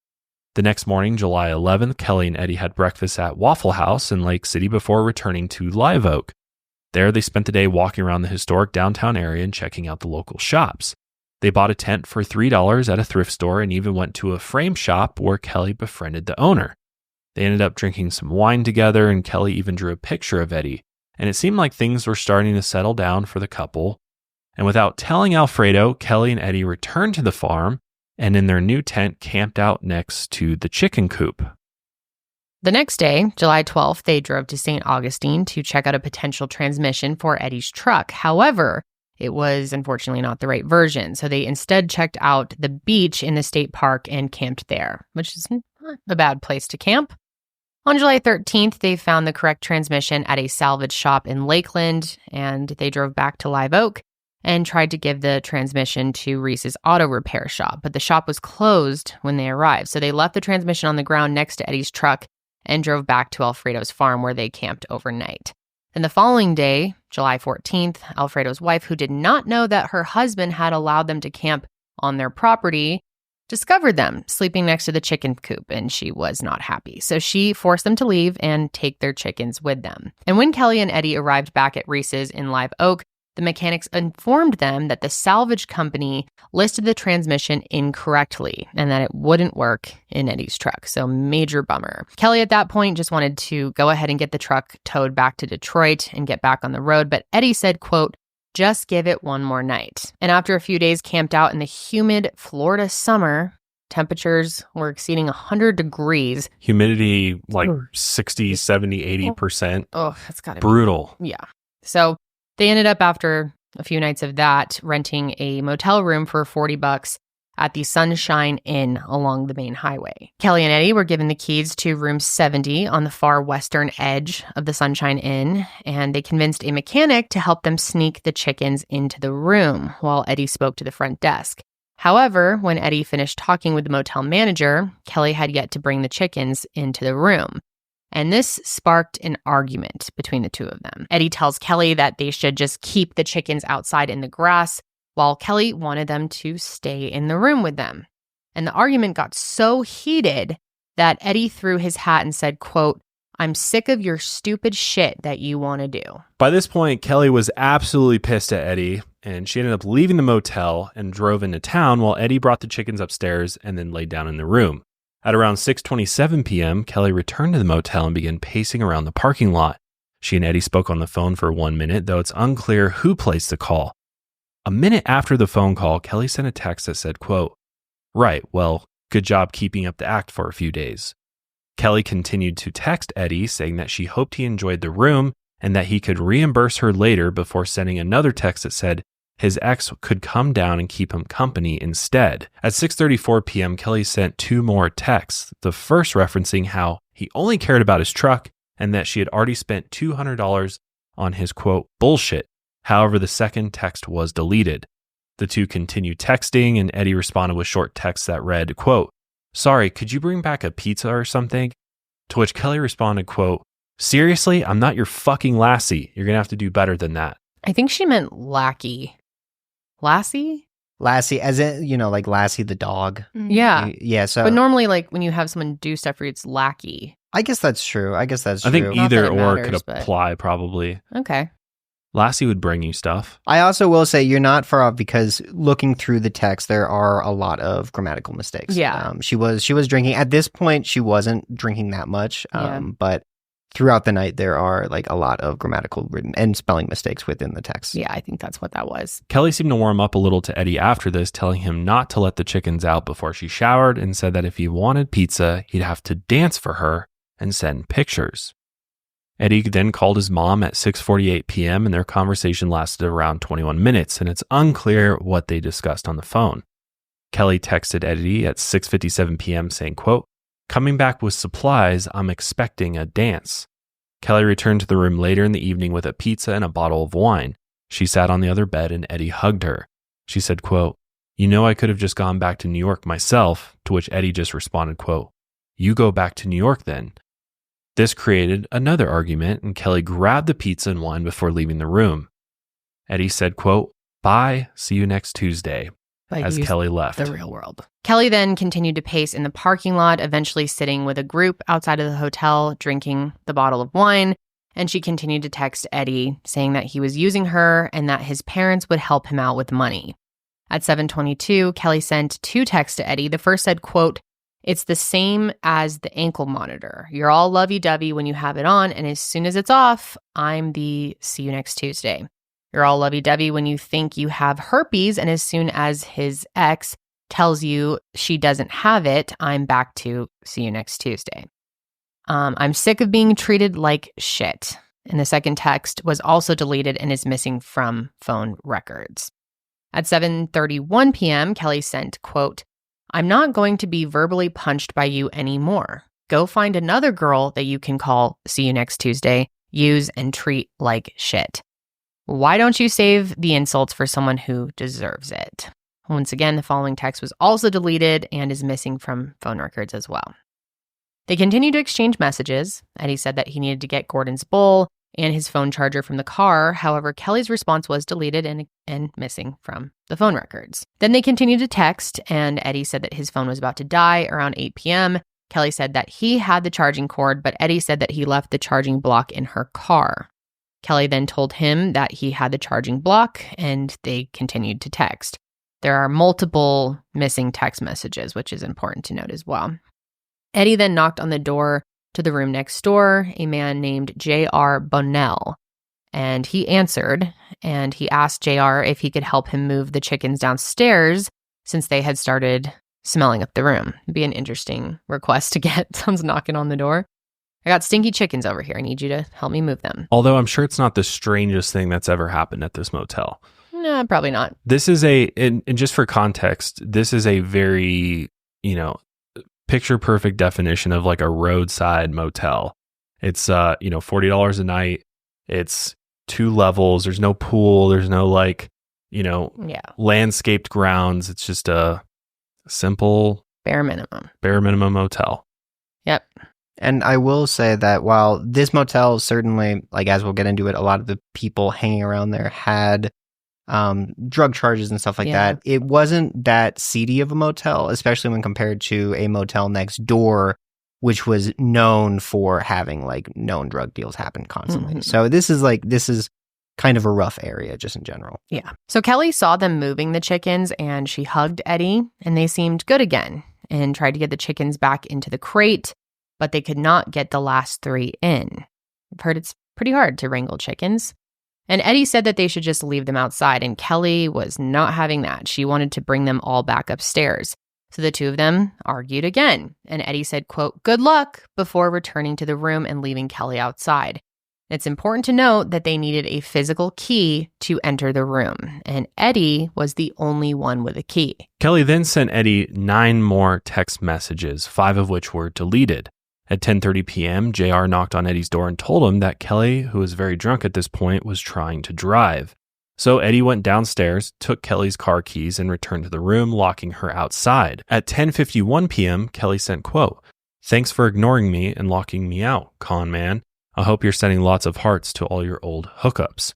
Speaker 1: The next morning, July 11th, Kelley and Eddie had breakfast at Waffle House in Lake City before returning to Live Oak. There, they spent the day walking around the historic downtown area and checking out the local shops. They bought a tent for $3 at a thrift store and even went to a frame shop where Kelley befriended the owner. They ended up drinking some wine together, and Kelley even drew a picture of Eddie, and it seemed like things were starting to settle down for the couple. And without telling Alfredo, Kelley and Eddie returned to the farm and in their new tent camped out next to the chicken coop.
Speaker 2: The next day, July 12th, they drove to St. Augustine to check out a potential transmission for Eddie's truck. However, it was unfortunately not the right version, so they instead checked out the beach in the state park and camped there, which is not a bad place to camp. On July 13th, they found the correct transmission at a salvage shop in Lakeland, and they drove back to Live Oak and tried to give the transmission to Reese's auto repair shop, but the shop was closed when they arrived. So they left the transmission on the ground next to Eddie's truck and drove back to Alfredo's farm where they camped overnight. Then the following day, July 14th, Alfredo's wife, who did not know that her husband had allowed them to camp on their property, discovered them sleeping next to the chicken coop, and she was not happy. So she forced them to leave and take their chickens with them. And when Kelley and Eddie arrived back at Reese's in Live Oak, the mechanics informed them that the salvage company listed the transmission incorrectly and that it wouldn't work in Eddie's truck. So major bummer. Kelley at that point just wanted to go ahead and get the truck towed back to Detroit and get back on the road. But Eddie said, quote, "Just give it one more night." And after a few days camped out in the humid Florida summer, temperatures were exceeding 100 degrees.
Speaker 1: Humidity like 60, 70, 80%.
Speaker 2: Oh, that's got to be
Speaker 1: Brutal.
Speaker 2: Yeah. So they ended up, after a few nights of that, renting a motel room for $40 at the Sunshine Inn along the main highway. Kelley and Eddie were given the keys to room 70 on the far western edge of the Sunshine Inn, and they convinced a mechanic to help them sneak the chickens into the room while Eddie spoke to the front desk. However, when Eddie finished talking with the motel manager, Kelley had yet to bring the chickens into the room. And this sparked an argument between the two of them. Eddie tells Kelley that they should just keep the chickens outside in the grass while Kelley wanted them to stay in the room with them. And the argument got so heated that Eddie threw his hat and said, quote, "I'm sick of your stupid shit that you want to do."
Speaker 1: By this point, Kelley was absolutely pissed at Eddie, and she ended up leaving the motel and drove into town while Eddie brought the chickens upstairs and then laid down in the room. At around 6:27 p.m., Kelley returned to the motel and began pacing around the parking lot. She and Eddie spoke on the phone for 1 minute, though it's unclear who placed the call. A minute after the phone call, Kelley sent a text that said, quote, "Right, well, good job keeping up the act for a few days." Kelley continued to text Eddie saying that she hoped he enjoyed the room and that he could reimburse her later before sending another text that said his ex could come down and keep him company instead. At 6:34 p.m., Kelley sent 2 more texts, the first referencing how he only cared about his truck and that she had already spent $200 on his, quote, bullshit. However, the second text was deleted. The two continued texting, and Eddie responded with short texts that read, quote, "Sorry, could you bring back a pizza or something?" To which Kelley responded, quote, "Seriously, I'm not your fucking lassie. You're going to have to do better than that."
Speaker 2: I think she meant lackey. Lassie?
Speaker 5: Lassie, as in, like Lassie the dog.
Speaker 2: Yeah.
Speaker 5: Yeah, so
Speaker 2: But normally, like, when you have someone do stuff for you, it's lackey.
Speaker 5: I guess that's true. I think
Speaker 2: Not
Speaker 1: either
Speaker 2: that it
Speaker 1: or
Speaker 2: matters,
Speaker 1: could apply, probably.
Speaker 2: Okay.
Speaker 1: Lassie would bring you stuff.
Speaker 5: I also will say you're not far off because looking through the text, there are a lot of grammatical mistakes.
Speaker 2: Yeah.
Speaker 5: She was drinking. At this point, she wasn't drinking that much.
Speaker 2: Yeah.
Speaker 5: But throughout the night, there are like a lot of grammatical and spelling mistakes within the text.
Speaker 2: Yeah, I think that's what that was.
Speaker 1: Kelley seemed to warm up a little to Eddie after this, telling him not to let the chickens out before she showered, and said that if he wanted pizza, he'd have to dance for her and send pictures. Eddie then called his mom at 6:48 p.m. and their conversation lasted around 21 minutes, and it's unclear what they discussed on the phone. Kelley texted Eddie at 6:57 p.m. saying, quote, "Coming back with supplies, I'm expecting a dance." Kelley returned to the room later in the evening with a pizza and a bottle of wine. She sat on the other bed and Eddie hugged her. She said, quote, "You know I could have just gone back to New York myself," to which Eddie just responded, quote, "You go back to New York then." This created another argument, and Kelley grabbed the pizza and wine before leaving the room. Eddie said, quote, "Bye, see you next Tuesday," as Kelley left.
Speaker 2: The real world. Kelley then continued to pace in the parking lot, eventually sitting with a group outside of the hotel, drinking the bottle of wine, and she continued to text Eddie, saying that he was using her and that his parents would help him out with money. At 7:22, Kelley sent 2 texts to Eddie. The first said, quote, "It's the same as the ankle monitor. You're all lovey-dovey when you have it on, and as soon as it's off, I'm the see you next Tuesday. You're all lovey-dovey when you think you have herpes, and as soon as his ex tells you she doesn't have it, I'm back to see you next Tuesday. I'm sick of being treated like shit." And the second text was also deleted and is missing from phone records. At 7:31 p.m., Kelley sent, quote, "I'm not going to be verbally punched by you anymore. Go find another girl that you can call see you next Tuesday, use and treat like shit. Why don't you save the insults for someone who deserves it?" Once again, the following text was also deleted and is missing from phone records as well. They continued to exchange messages. Eddie said that he needed to get Gordon's bowl and his phone charger from the car. However, Kelley's response was deleted and missing from the phone records. Then they continued to text, and Eddie said that his phone was about to die around 8 p.m. Kelley said that he had the charging cord, but Eddie said that he left the charging block in her car. Kelley then told him that he had the charging block, and they continued to text. There are multiple missing text messages, which is important to note as well. Eddie then knocked on the door to the room next door, a man named J.R. Bonnell. And he answered, and he asked J.R. if he could help him move the chickens downstairs since they had started smelling up the room. It'd be an interesting request to get. Someone's knocking on the door. "I got stinky chickens over here. I need you to help me move them."
Speaker 1: Although I'm sure it's not the strangest thing that's ever happened at this motel.
Speaker 2: No, probably not.
Speaker 1: This is and just for context, this is a very, picture perfect definition of like a roadside motel. It's $40 a night. It's 2 levels. There's no pool. There's no landscaped grounds. It's just a simple
Speaker 2: bare minimum
Speaker 1: motel.
Speaker 2: Yep.
Speaker 5: And I will say that while this motel certainly, like as we'll get into it, a lot of the people hanging around there had drug charges and stuff like that. It wasn't that seedy of a motel, especially when compared to a motel next door, which was known for having like known drug deals happen constantly. So this is kind of a rough area just in general.
Speaker 2: Yeah. So Kelley saw them moving the chickens and she hugged Eddie and they seemed good again and tried to get the chickens back into the crate, but they could not get the last 3 in. I've heard it's pretty hard to wrangle chickens. And Eddie said that they should just leave them outside, and Kelley was not having that. She wanted to bring them all back upstairs. So the two of them argued again, and Eddie said, quote, "Good luck," before returning to the room and leaving Kelley outside. It's important to note that they needed a physical key to enter the room, and Eddie was the only one with a key.
Speaker 1: Kelley then sent Eddie 9 more text messages, 5 of which were deleted. At 10:30 p.m., JR knocked on Eddie's door and told him that Kelley, who was very drunk at this point, was trying to drive. So Eddie went downstairs, took Kelley's car keys, and returned to the room, locking her outside. At 10:51 p.m., Kelley sent, quote, "Thanks for ignoring me and locking me out, con man. I hope you're sending lots of hearts to all your old hookups."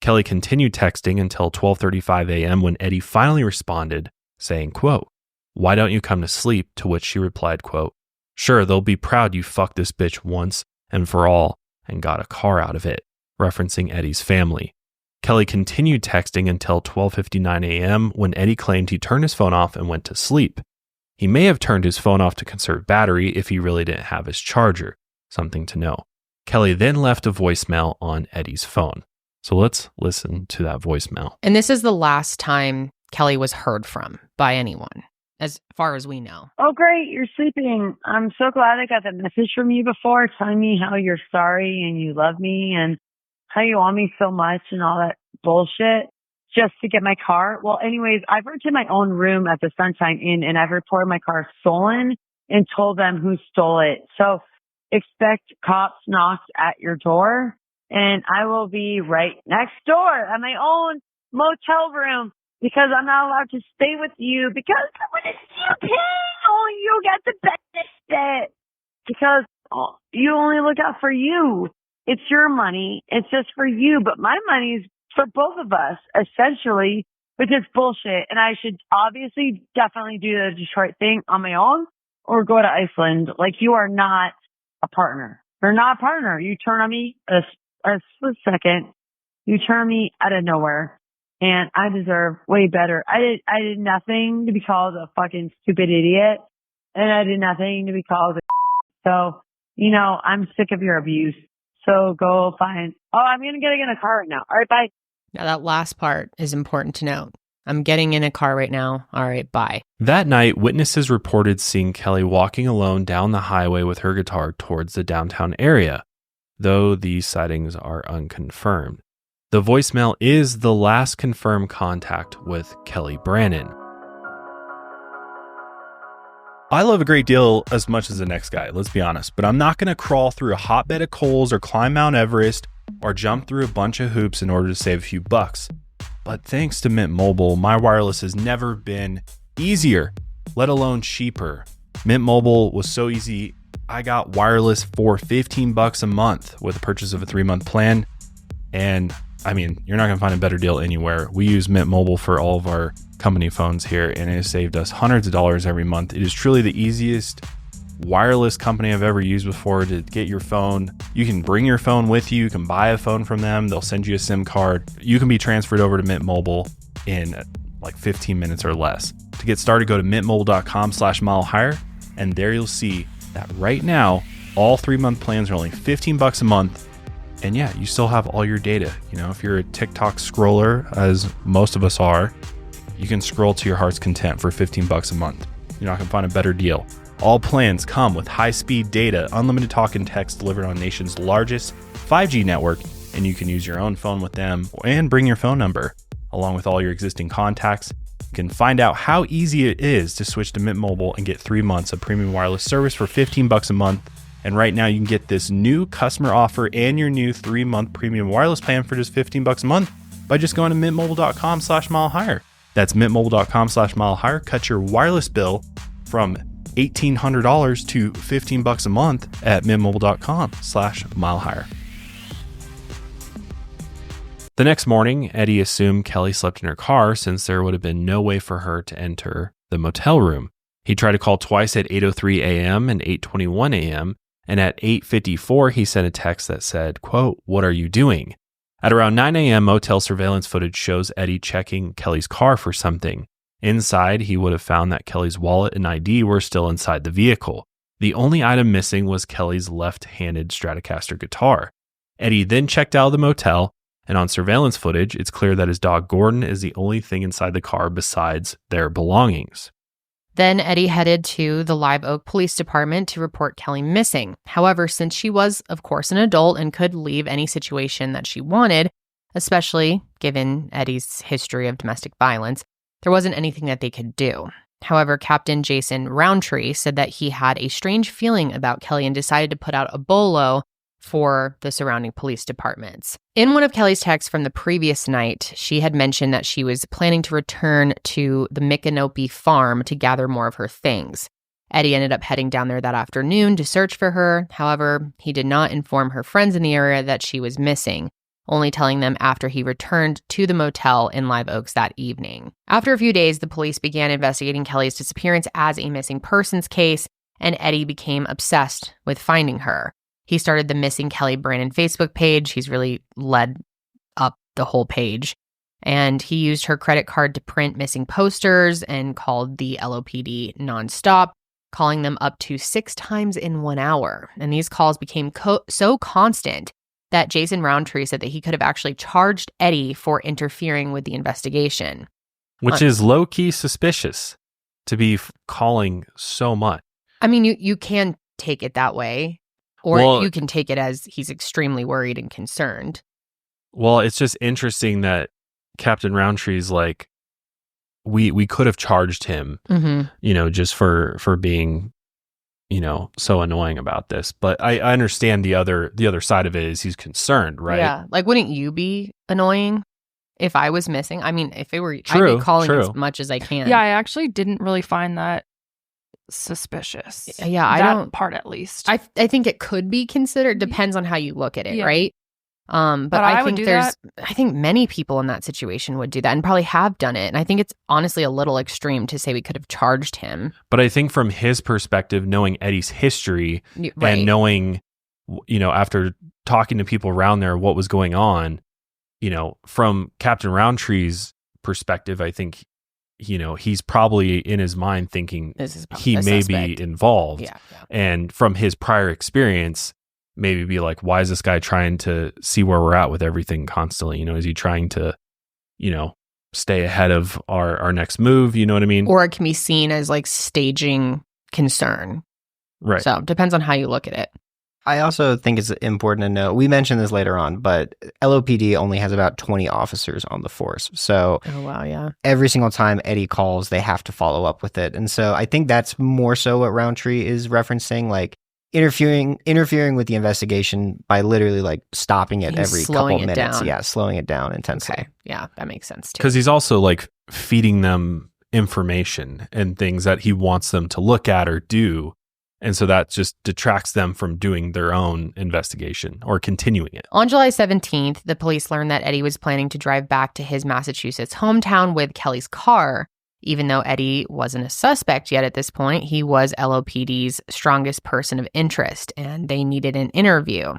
Speaker 1: Kelley continued texting until 12:35 a.m. when Eddie finally responded, saying, quote, "Why don't you come to sleep?" To which she replied, quote, "Sure, they'll be proud you fucked this bitch once and for all and got a car out of it," referencing Eddie's family. Kelley continued texting until 12:59 a.m. when Eddie claimed he turned his phone off and went to sleep. He may have turned his phone off to conserve battery if he really didn't have his charger. Something to know. Kelley then left a voicemail on Eddie's phone. So let's listen to that voicemail.
Speaker 2: And this is the last time Kelley was heard from by anyone, as far as we know.
Speaker 6: "Oh, great, you're sleeping. I'm so glad I got that message from you before telling me how you're sorry and you love me and how you want me so much and all that bullshit just to get my car. Well, anyways, I've rented my own room at the Sunshine Inn and I've reported my car stolen and told them who stole it. So expect cops knocks at your door and I will be right next door at my own motel room because I'm not allowed to stay with you because when it's you paying, oh, you get the benefit because you only look out for you. It's your money. It's just for you. But my money is for both of us, essentially, which is bullshit. And I should obviously definitely do the Detroit thing on my own or go to Iceland. Like, you are not a partner. You're not a partner. You turn on me a split second. You turn me out of nowhere. And I deserve way better. I did nothing to be called a fucking stupid idiot. And I did nothing to be called a So, you know, I'm sick of your abuse. So go find, I'm going to get in a car right now. All right, bye.
Speaker 2: Now, that last part is important to note. I'm getting in a car right now. All right, bye.
Speaker 1: That night, witnesses reported seeing Kelley walking alone down the highway with her guitar towards the downtown area, though these sightings are unconfirmed. The voicemail is the last confirmed contact with Kelley Brannon. I love a great deal as much as the next guy, let's be honest, but I'm not going to crawl through a hotbed of coals or climb Mount Everest or jump through a bunch of hoops in order to save a few bucks. But thanks to Mint Mobile, my wireless has never been easier, let alone cheaper. Mint Mobile was so easy, I got wireless for $15 a month with the purchase of a 3-month plan. And I mean, you're not going to find a better deal anywhere. We use Mint Mobile for all of our company phones here, and it has saved us hundreds of dollars every month. It is truly the easiest wireless company I've ever used before to get your phone. You can bring your phone with you. You can buy a phone from them. They'll send you a SIM card. You can be transferred over to Mint Mobile in like 15 minutes or less. To get started, go to mintmobile.com/milehigher, and there you'll see that right now, all 3-month plans are only $15 a month. And yeah, you still have all your data. You know, if you're a TikTok scroller, as most of us are, you can scroll to your heart's content for $15 a month. You're not going to find a better deal. All plans come with high-speed data, unlimited talk and text delivered on the nation's largest 5G network, and you can use your own phone with them and bring your phone number, along with all your existing contacts. You can find out how easy it is to switch to Mint Mobile and get 3 months of premium wireless service for $15 a month. And right now you can get this new customer offer and your new 3-month premium wireless plan for just $15 a month by just going to mintmobile.com/milehigher. That's mintmobile.com/milehigher. Cut your wireless bill from $1,800 to $15 a month at mintmobile.com/milehigher. The next morning, Eddie assumed Kelley slept in her car since there would have been no way for her to enter the motel room. He tried to call twice at 8:03 a.m. and 8:21 a.m., and at 8:54, he sent a text that said, quote, "What are you doing?" At around 9 a.m., motel surveillance footage shows Eddie checking Kelley's car for something. Inside, he would have found that Kelley's wallet and ID were still inside the vehicle. The only item missing was Kelley's left-handed Stratocaster guitar. Eddie then checked out of the motel, and on surveillance footage, it's clear that his dog Gordon is the only thing inside the car besides their belongings.
Speaker 2: Then Eddie headed to the Live Oak Police Department to report Kelley missing. However, since she was, of course, an adult and could leave any situation that she wanted, especially given Eddie's history of domestic violence, there wasn't anything that they could do. However, Captain Jason Roundtree said that he had a strange feeling about Kelley and decided to put out a bolo for the surrounding police departments. In one of Kelley's texts from the previous night, she had mentioned that she was planning to return to the Micanopy farm to gather more of her things. Eddie ended up heading down there that afternoon to search for her. However, he did not inform her friends in the area that she was missing, only telling them after he returned to the motel in Live Oaks that evening. After a few days, the police began investigating Kelley's disappearance as a missing persons case, and Eddie became obsessed with finding her. He started the Missing Kelley Brannon Facebook page. He's really led up the whole page. And he used her credit card to print missing posters and called the LOPD nonstop, calling them up to 6 times in 1 hour. And these calls became so constant that Jason Roundtree said that he could have actually charged Eddie for interfering with the investigation.
Speaker 1: Which is low-key suspicious to be calling so much.
Speaker 2: I mean, you can take it that way. Or you can take it as he's extremely worried and concerned.
Speaker 1: Well, it's just interesting that Captain Roundtree's like, we could have charged him, just for being, so annoying about this. But I understand the other side of it is he's concerned, right?
Speaker 2: Yeah. Like, wouldn't you be annoying if I was missing? I mean, if it were,
Speaker 1: True,
Speaker 2: I'd be calling
Speaker 1: true.
Speaker 2: as much as I can.
Speaker 3: Yeah, I actually didn't really find that suspicious.
Speaker 2: Yeah, I
Speaker 3: that
Speaker 2: don't
Speaker 3: part at least.
Speaker 2: I think it could be considered. Depends on how you look at it,
Speaker 3: Yeah.
Speaker 2: right? But
Speaker 3: I
Speaker 2: I
Speaker 3: would
Speaker 2: think
Speaker 3: do
Speaker 2: I think many people in that situation would do that and probably have done it. And I think it's honestly a little extreme to say we could have charged him.
Speaker 1: But I think from his perspective, knowing Eddie's history
Speaker 2: Right.
Speaker 1: and knowing, after talking to people around there, what was going on, from Captain Roundtree's perspective, I think, he's probably in his mind thinking
Speaker 2: This is
Speaker 1: he
Speaker 2: a
Speaker 1: may
Speaker 2: suspect.
Speaker 1: be involved.
Speaker 2: Yeah.
Speaker 1: And from his prior experience, maybe be like, why is this guy trying to see where we're at with everything constantly? Is he trying to, stay ahead of our next move? You know what I mean?
Speaker 2: Or it can be seen as like staging concern.
Speaker 1: Right.
Speaker 2: So depends on how you look at it.
Speaker 5: I also think it's important to know, we mentioned this later on, but LOPD only has about 20 officers on the force. So
Speaker 2: Oh, wow. Yeah.
Speaker 5: every single time Eddie calls, they have to follow up with it. And so I think that's more so what Roundtree is referencing, like interfering with the investigation by literally like stopping it
Speaker 2: He's
Speaker 5: every
Speaker 2: slowing
Speaker 5: couple
Speaker 2: it
Speaker 5: minutes.
Speaker 2: down.
Speaker 5: Yeah, slowing it down intensely.
Speaker 2: Okay. Yeah, that makes sense too.
Speaker 1: Because he's also like feeding them information and things that he wants them to look at or do. And so that just detracts them from doing their own investigation or continuing it.
Speaker 2: On July 17th, the police learned that Eddie was planning to drive back to his Massachusetts hometown with Kelley's car. Even though Eddie wasn't a suspect yet at this point, he was LOPD's strongest person of interest, and they needed an interview.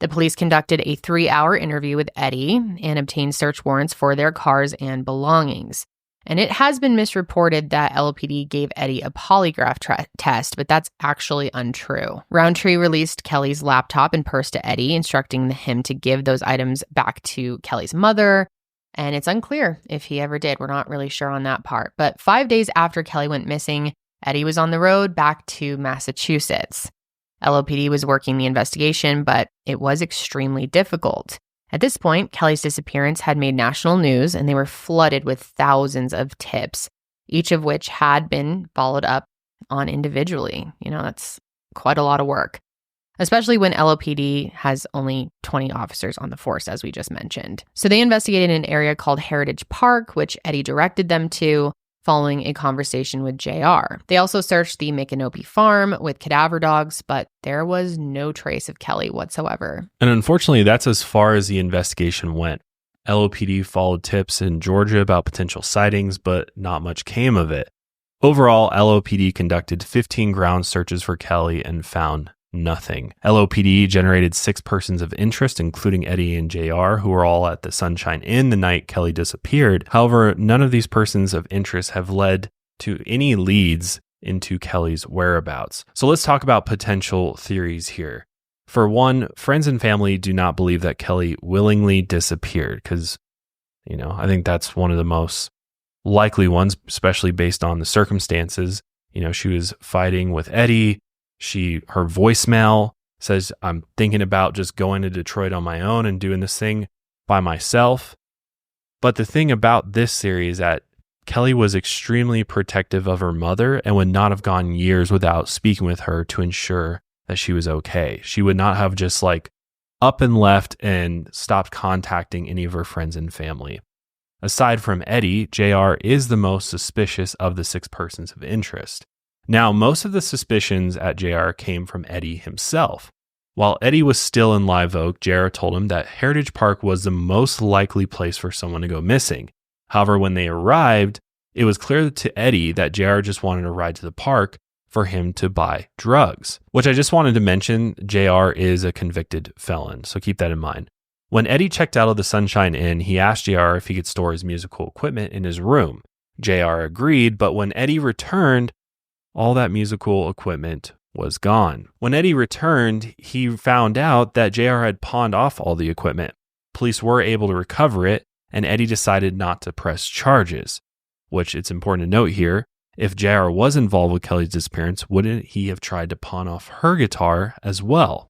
Speaker 2: The police conducted a 3-hour interview with Eddie and obtained search warrants for their cars and belongings. And it has been misreported that LOPD gave Eddie a polygraph test, but that's actually untrue. Roundtree released Kelley's laptop and purse to Eddie, instructing him to give those items back to Kelley's mother. And it's unclear if he ever did. We're not really sure on that part. But 5 days after Kelley went missing, Eddie was on the road back to Massachusetts. LOPD was working the investigation, but it was extremely difficult. At this point, Kelley's disappearance had made national news, and they were flooded with thousands of tips, each of which had been followed up on individually. That's quite a lot of work, especially when LOPD has only 20 officers on the force, as we just mentioned. So they investigated an area called Heritage Park, which Eddie directed them to, following a conversation with JR. They also searched the Micanopy farm with cadaver dogs, but there was no trace of Kelley whatsoever.
Speaker 1: And unfortunately, that's as far as the investigation went. LOPD followed tips in Georgia about potential sightings, but not much came of it. Overall, LOPD conducted 15 ground searches for Kelley and found nothing. LOPD generated 6 persons of interest, including Eddie and JR, who were all at the Sunshine Inn the night Kelley disappeared. However, none of these persons of interest have led to any leads into Kelley's whereabouts. So let's talk about potential theories here. For one, friends and family do not believe that Kelley willingly disappeared because, I think that's one of the most likely ones, especially based on the circumstances. She was fighting with Eddie. Her voicemail says, I'm thinking about just going to Detroit on my own and doing this thing by myself. But the thing about this theory is that Kelley was extremely protective of her mother and would not have gone years without speaking with her to ensure that she was okay. She would not have just up and left and stopped contacting any of her friends and family. Aside from Eddie, JR is the most suspicious of the 6 persons of interest. Now, most of the suspicions at JR came from Eddie himself. While Eddie was still in Live Oak, JR told him that Heritage Park was the most likely place for someone to go missing. However, when they arrived, it was clear to Eddie that JR just wanted a ride to the park for him to buy drugs, which I just wanted to mention. JR is a convicted felon, so keep that in mind. When Eddie checked out of the Sunshine Inn, he asked JR if he could store his musical equipment in his room. JR agreed, but when Eddie returned, all that musical equipment was gone. When Eddie returned, he found out that JR had pawned off all the equipment. Police were able to recover it, and Eddie decided not to press charges, which it's important to note here. If JR was involved with Kelley's disappearance, wouldn't he have tried to pawn off her guitar as well?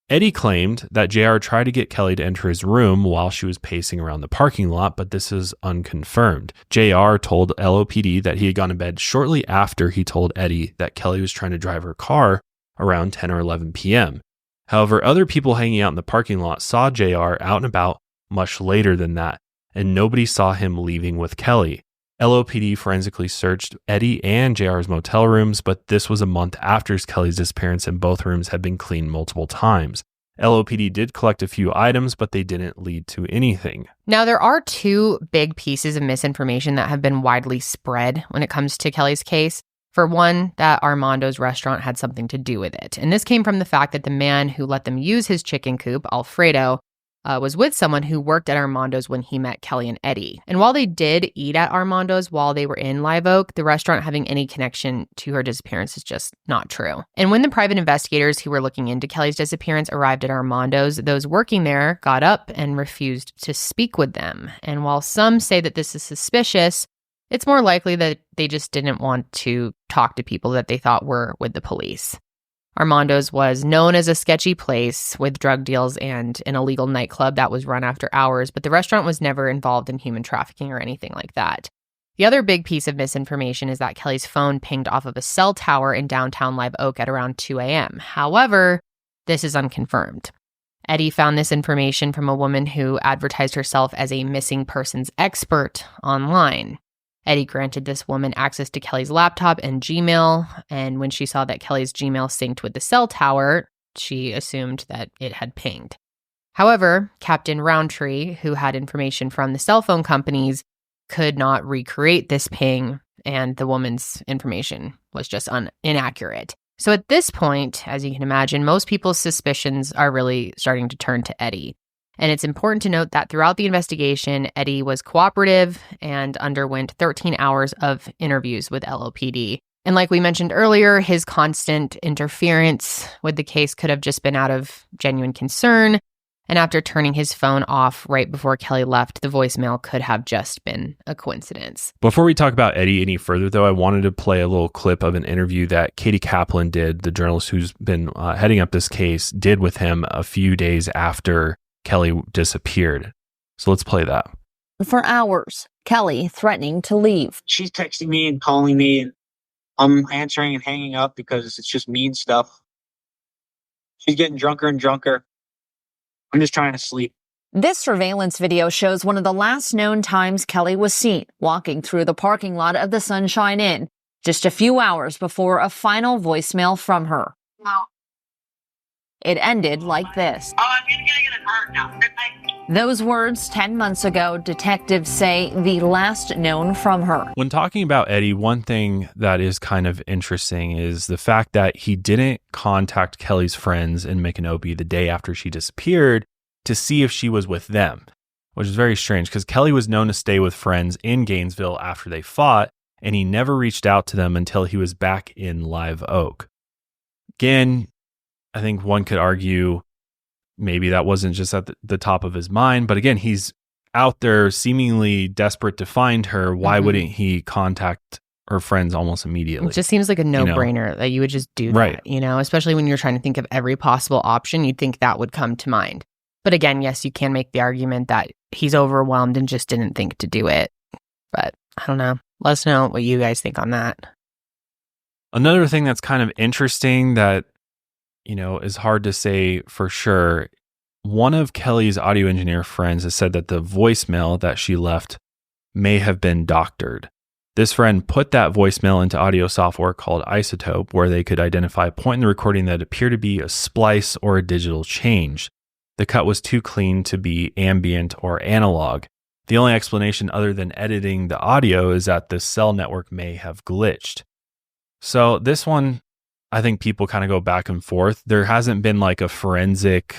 Speaker 1: Eddie claimed that JR tried to get Kelley to enter his room while she was pacing around the parking lot, but this is unconfirmed. JR told LOPD that he had gone to bed shortly after he told Eddie that Kelley was trying to drive her car around 10 or 11 p.m. However, other people hanging out in the parking lot saw JR out and about much later than that, and nobody saw him leaving with Kelley. LOPD forensically searched Eddie and JR's motel rooms, but this was a month after Kelley's disappearance and both rooms had been cleaned multiple times. LOPD did collect a few items, but they didn't lead to anything.
Speaker 2: Now, there are 2 big pieces of misinformation that have been widely spread when it comes to Kelley's case. For one, that Armando's restaurant had something to do with it. And this came from the fact that the man who let them use his chicken coop, Alfredo, was with someone who worked at Armando's when he met Kelley and Eddie. And while they did eat at Armando's while they were in Live Oak, the restaurant having any connection to her disappearance is just not true. And when the private investigators who were looking into Kelley's disappearance arrived at Armando's, those working there got up and refused to speak with them. And while some say that this is suspicious, it's more likely that they just didn't want to talk to people that they thought were with the police. Armando's was known as a sketchy place with drug deals and an illegal nightclub that was run after hours, but the restaurant was never involved in human trafficking or anything like that. The other big piece of misinformation is that Kelley's phone pinged off of a cell tower in downtown Live Oak at around 2 a.m. However, this is unconfirmed. Eddie found this information from a woman who advertised herself as a missing persons expert online. Eddie granted this woman access to Kelley's laptop and Gmail, and when she saw that Kelley's Gmail synced with the cell tower, she assumed that it had pinged. However, Captain Roundtree, who had information from the cell phone companies, could not recreate this ping, and the woman's information was just inaccurate. So at this point, as you can imagine, most people's suspicions are really starting to turn to Eddie. And it's important to note that throughout the investigation, Eddie was cooperative and underwent 13 hours of interviews with LOPD. And like we mentioned earlier, his constant interference with the case could have just been out of genuine concern. And after turning his phone off right before Kelley left, the voicemail could have just been a coincidence.
Speaker 1: Before we talk about Eddie any further, though, I wanted to play a little clip of an interview that Katie Kaplan did, the journalist who's been heading up this case, did with him a few days after Kelley disappeared. So let's play that.
Speaker 7: For hours, Kelley threatening to leave.
Speaker 8: She's texting me and calling me, and I'm answering and hanging up because it's just mean stuff. She's getting drunker and drunker. I'm just trying to sleep.
Speaker 7: This surveillance video shows one of the last known times Kelley was seen walking through the parking lot of the Sunshine Inn, just a few hours before a final voicemail from her.
Speaker 8: No.
Speaker 7: It ended like this.
Speaker 9: Oh, I'm gonna get an art now. Good night.
Speaker 7: Those words 10 months ago, detectives say the last known from her.
Speaker 1: When talking about Eddie, one thing that is kind of interesting is the fact that he didn't contact Kelly's friends in Micanopy the day after she disappeared to see if she was with them, which is very strange because Kelley was known to stay with friends in Gainesville after they fought, and he never reached out to them until he was back in Live Oak. Again, I think one could argue maybe that wasn't just at the top of his mind, but again, he's out there seemingly desperate to find her. Why wouldn't he contact her friends almost immediately?
Speaker 2: It just seems like a no-brainer that you would just do that, especially when you're trying to think of every possible option, you'd think that would come to mind. But again, yes, you can make the argument that he's overwhelmed and just didn't think to do it. But I don't know. Let us know what you guys think on that.
Speaker 1: Another thing that's kind of interesting that, is hard to say for sure. One of Kelly's audio engineer friends has said that the voicemail that she left may have been doctored. This friend put that voicemail into audio software called Isotope, where they could identify a point in the recording that appeared to be a splice or a digital change. The cut was too clean to be ambient or analog. The only explanation other than editing the audio is that the cell network may have glitched. So this one, I think people kind of go back and forth. There hasn't been like a forensic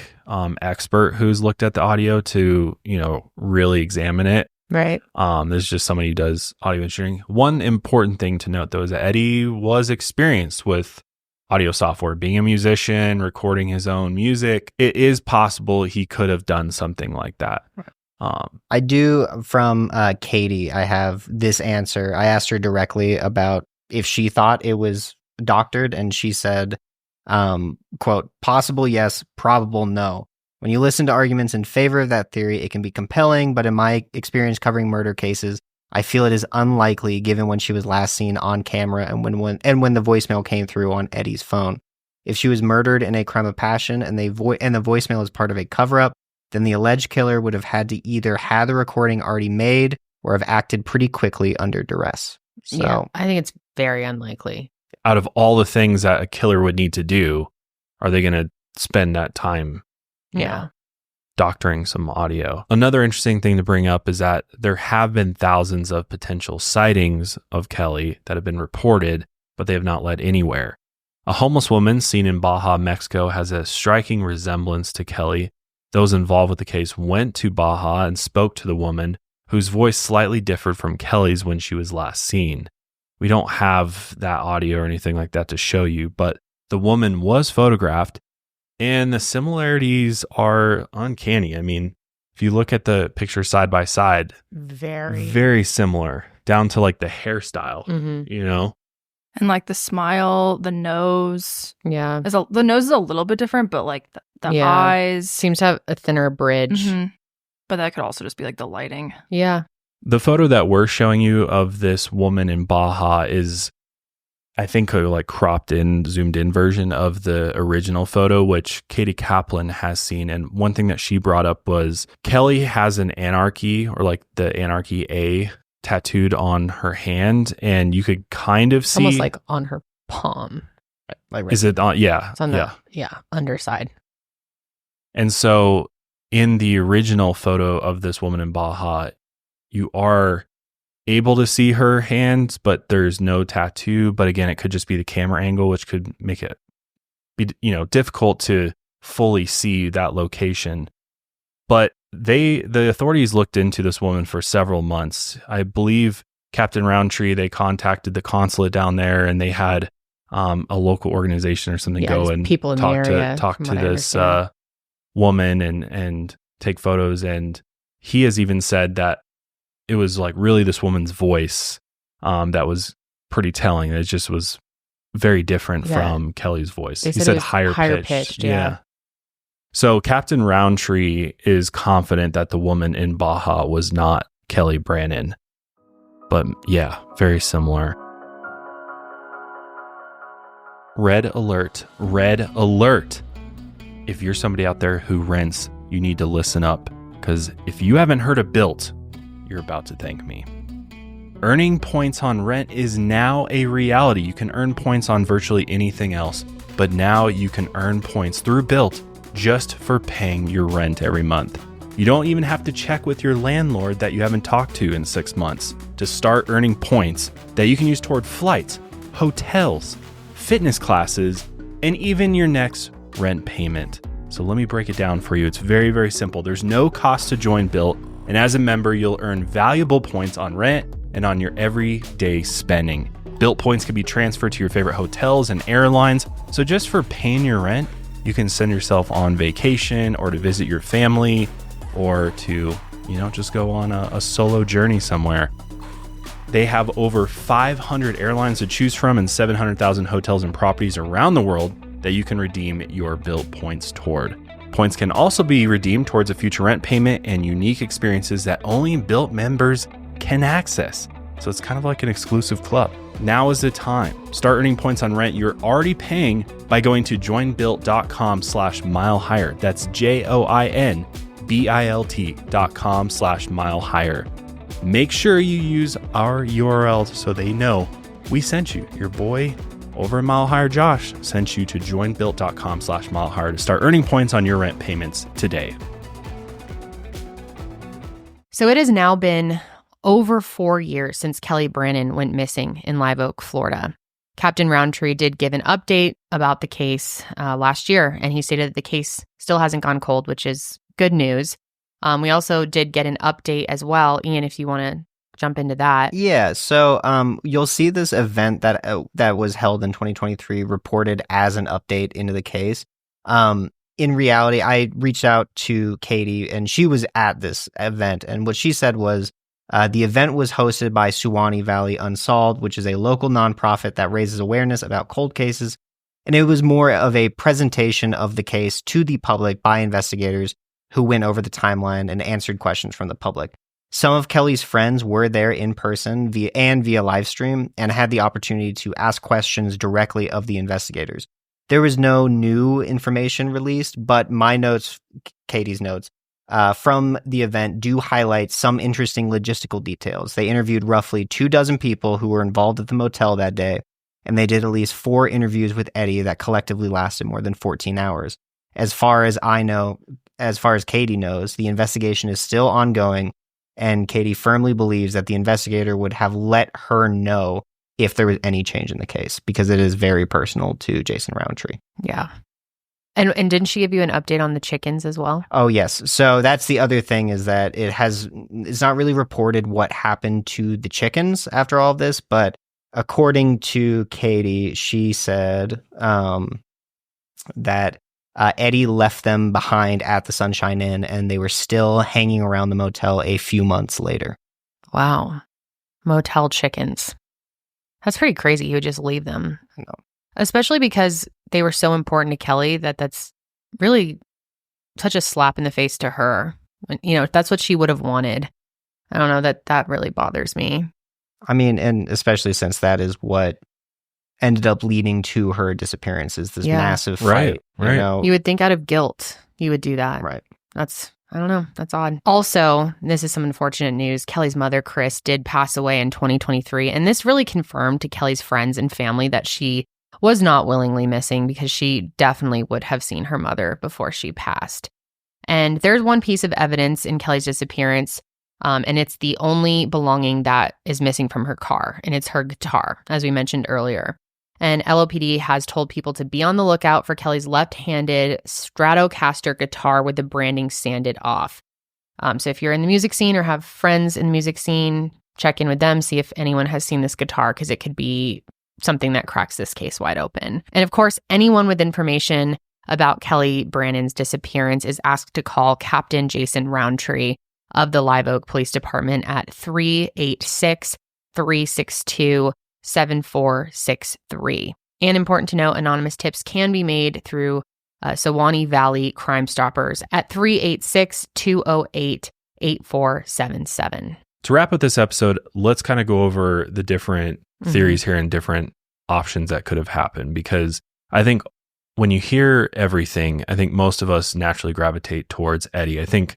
Speaker 1: expert who's looked at the audio to, really examine it.
Speaker 2: Right.
Speaker 1: There's just somebody who does audio engineering. One important thing to note, though, is that Eddie was experienced with audio software, being a musician, recording his own music. It is possible he could have done something like that.
Speaker 5: Right. I do, from Katie, I have this answer. I asked her directly about if she thought it was doctored, and she said, quote, possible yes, probable no. When you listen to arguments in favor of that theory, it can be compelling, but in my experience covering murder cases, I feel it is unlikely given when she was last seen on camera and when the voicemail came through on Eddie's phone. If she was murdered in a crime of passion and the voicemail is part of a cover-up, then the alleged killer would have had to either have the recording already made or have acted pretty quickly under duress. So,
Speaker 2: yeah, I think it's very unlikely.
Speaker 1: Out of all the things that a killer would need to do, are they going to spend that time doctoring some audio? Another interesting thing to bring up is that there have been thousands of potential sightings of Kelley that have been reported, but they have not led anywhere. A homeless woman seen in Baja, Mexico has a striking resemblance to Kelley. Those involved with the case went to Baja and spoke to the woman, whose voice slightly differed from Kelley's when she was last seen. We don't have that audio or anything like that to show you, but the woman was photographed, and the similarities are uncanny. I mean, if you look at the picture side by side, very similar, down to like the hairstyle,
Speaker 3: And like the smile, the nose.
Speaker 2: Yeah.
Speaker 3: The nose is a little bit different, but like the eyes.
Speaker 2: Seems to have a thinner bridge.
Speaker 3: Mm-hmm. But that could also just be like the lighting.
Speaker 2: Yeah.
Speaker 1: The photo that we're showing you of this woman in Baja is, I think, a like cropped in, zoomed in version of the original photo, which Katie Kaplan has seen. And one thing that she brought up was Kelley has an anarchy, or like the anarchy A, tattooed on her hand, and you could kind of see
Speaker 2: almost like on her palm.
Speaker 1: Like right. Is it on? Yeah.
Speaker 2: It's on the underside.
Speaker 1: And so in the original photo of this woman in Baja, you are able to see her hands, but there's no tattoo. But again, it could just be the camera angle, which could make it be, difficult to fully see that location. But the authorities looked into this woman for several months. I believe Captain Roundtree, they contacted the consulate down there, and they had a local organization or something go and
Speaker 2: people in
Speaker 1: talk
Speaker 2: the area,
Speaker 1: to this woman and take photos. And he has even said that it was like really this woman's voice that was pretty telling. It just was very different from Kelley's voice. He said higher pitched. Yeah. So Captain Roundtree is confident that the woman in Baja was not Kelley Brannon. But yeah, very similar. Red alert. Red alert. If you're somebody out there who rents, you need to listen up, because if you haven't heard of Built, you're about to thank me. Earning points on rent is now a reality. You can earn points on virtually anything else. but now you can earn points through Built just for paying your rent every month. You don't even have to check with your landlord that you haven't talked to in 6 months to start earning points that you can use toward flights, hotels, fitness classes, and even your next rent payment. So let me break it down for you. It's very, very simple. There's no cost to join Built, and as a member, you'll earn valuable points on rent and on your everyday spending. Built points can be transferred to your favorite hotels and airlines. So just for paying your rent, you can send yourself on vacation or to visit your family or to, just go on a solo journey somewhere. They have over 500 airlines to choose from and 700,000 hotels and properties around the world that you can redeem your Built points toward. Points can also be redeemed towards a future rent payment and unique experiences that only Built members can access. So it's kind of like an exclusive club. Now is the time. Start earning points on rent you're already paying by going to joinbuilt.com/milehigher. That's joinbilt.com/milehigher. Make sure you use our URL so they know we sent you. Your boy over at Mile Higher, Josh, sent you to joinbuilt.com/milehigher to start earning points on your rent payments today.
Speaker 2: So it has now been over 4 years since Kelley Brannon went missing in Live Oak, Florida. Captain Roundtree did give an update about the case last year, and he stated that the case still hasn't gone cold, which is good news. We also did get an update as well. Ian, if you want to jump into that.
Speaker 5: Yeah, so you'll see this event that was held in 2023 reported as an update into the case. In reality, I reached out to Katie, and she was at this event, and what she said was, the event was hosted by Suwannee Valley Unsolved, which is a local nonprofit that raises awareness about cold cases, and it was more of a presentation of the case to the public by investigators who went over the timeline and answered questions from the public. Some of Kelley's friends were there in person via live stream and had the opportunity to ask questions directly of the investigators. There was no new information released, but my notes, Katie's notes, from the event do highlight some interesting logistical details. They interviewed roughly 24 people who were involved at the motel that day, and they did at least 4 interviews with Eddie that collectively lasted more than 14 hours. As far as Katie knows, the investigation is still ongoing, and Katie firmly believes that the investigator would have let her know if there was any change in the case, because it is very personal to Jason Roundtree.
Speaker 2: Yeah. And didn't she give you an update on the chickens as well?
Speaker 5: Oh, yes. So that's the other thing, is that it's not really reported what happened to the chickens after all of this, but according to Katie, she said that Eddie left them behind at the Sunshine Inn, and they were still hanging around the motel a few months later.
Speaker 2: Wow. Motel chickens. That's pretty crazy. He would just leave them.
Speaker 5: I know.
Speaker 2: Especially because they were so important to Kelley that's really such a slap in the face to her. That's what she would have wanted. I don't know, that really bothers me.
Speaker 5: I mean, and especially since that is what ended up leading to her disappearance, is this massive fight.
Speaker 1: Right.
Speaker 2: You would think out of guilt you would do that.
Speaker 5: Right.
Speaker 2: I don't know. That's odd. Also, this is some unfortunate news. Kelley's mother, Chris, did pass away in 2023. And this really confirmed to Kelley's friends and family that she was not willingly missing, because she definitely would have seen her mother before she passed. And there's one piece of evidence in Kelley's disappearance, and it's the only belonging that is missing from her car, and it's her guitar, as we mentioned earlier. And LOPD has told people to be on the lookout for Kelley's left-handed Stratocaster guitar with the branding sanded off. So if you're in the music scene or have friends in the music scene, check in with them, see if anyone has seen this guitar, because it could be something that cracks this case wide open. And of course, anyone with information about Kelley Brannon's disappearance is asked to call Captain Jason Roundtree of the Live Oak Police Department at 386-362-7463. And important to note, anonymous tips can be made through Suwannee Valley Crime Stoppers at 386-208-8477.
Speaker 1: To wrap up this episode, let's kind of go over the different theories here and different options that could have happened, because I think when you hear everything, I think most of us naturally gravitate towards Eddie. I think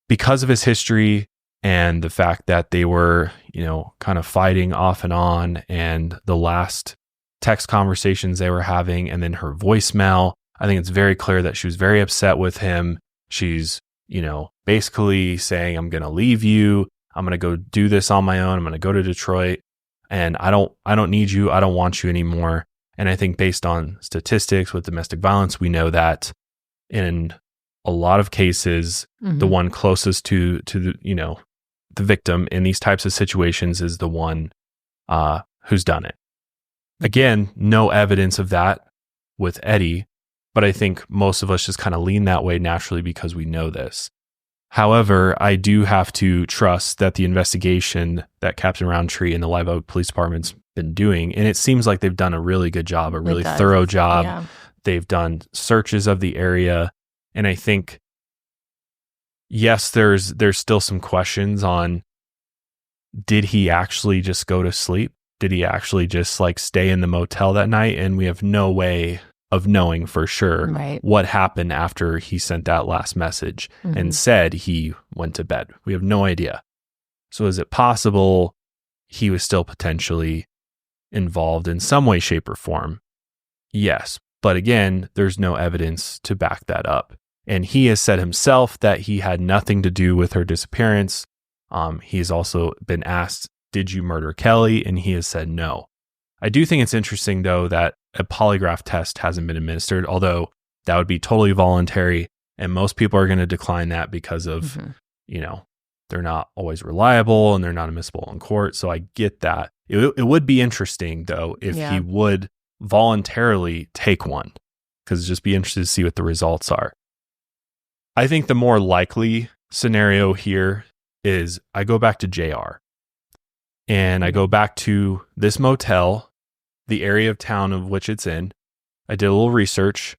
Speaker 1: because of his history and the fact that they were, kind of fighting off and on, and the last text conversations they were having, and then her voicemail. I think it's very clear that she was very upset with him. She's, basically saying, I'm going to leave you. I'm going to go do this on my own. I'm going to go to Detroit, and I don't need you. I don't want you anymore. And I think based on statistics with domestic violence, we know that in a lot of cases, the one closest to the, the victim in these types of situations is the one who's done it. Again, no evidence of that with Eddie, but I think most of us just kind of lean that way naturally because we know this. However, I do have to trust that the investigation that Captain Roundtree and the Live Oak Police Department's been doing, and it seems like they've done a really good job, a really thorough job.
Speaker 2: Yeah.
Speaker 1: They've done searches of the area, and I think, yes, there's still some questions on, did he actually just go to sleep? Did he actually just stay in the motel that night? And we have no way of knowing for sure what happened after he sent that last message and said he went to bed. We have no idea. So is it possible he was still potentially involved in some way, shape, or form? Yes. But again, there's no evidence to back that up. And he has said himself that he had nothing to do with her disappearance. He's also been asked, did you murder Kelly? And he has said no. I do think it's interesting, though, that a polygraph test hasn't been administered, although that would be totally voluntary. And most people are going to decline that because of, they're not always reliable and they're not admissible in court. So I get that. It would be interesting, though, if he would voluntarily take one, because just be interested to see what the results are. I think the more likely scenario here is I go back to JR and I go back to this motel, the area of town of which it's in. I did a little research.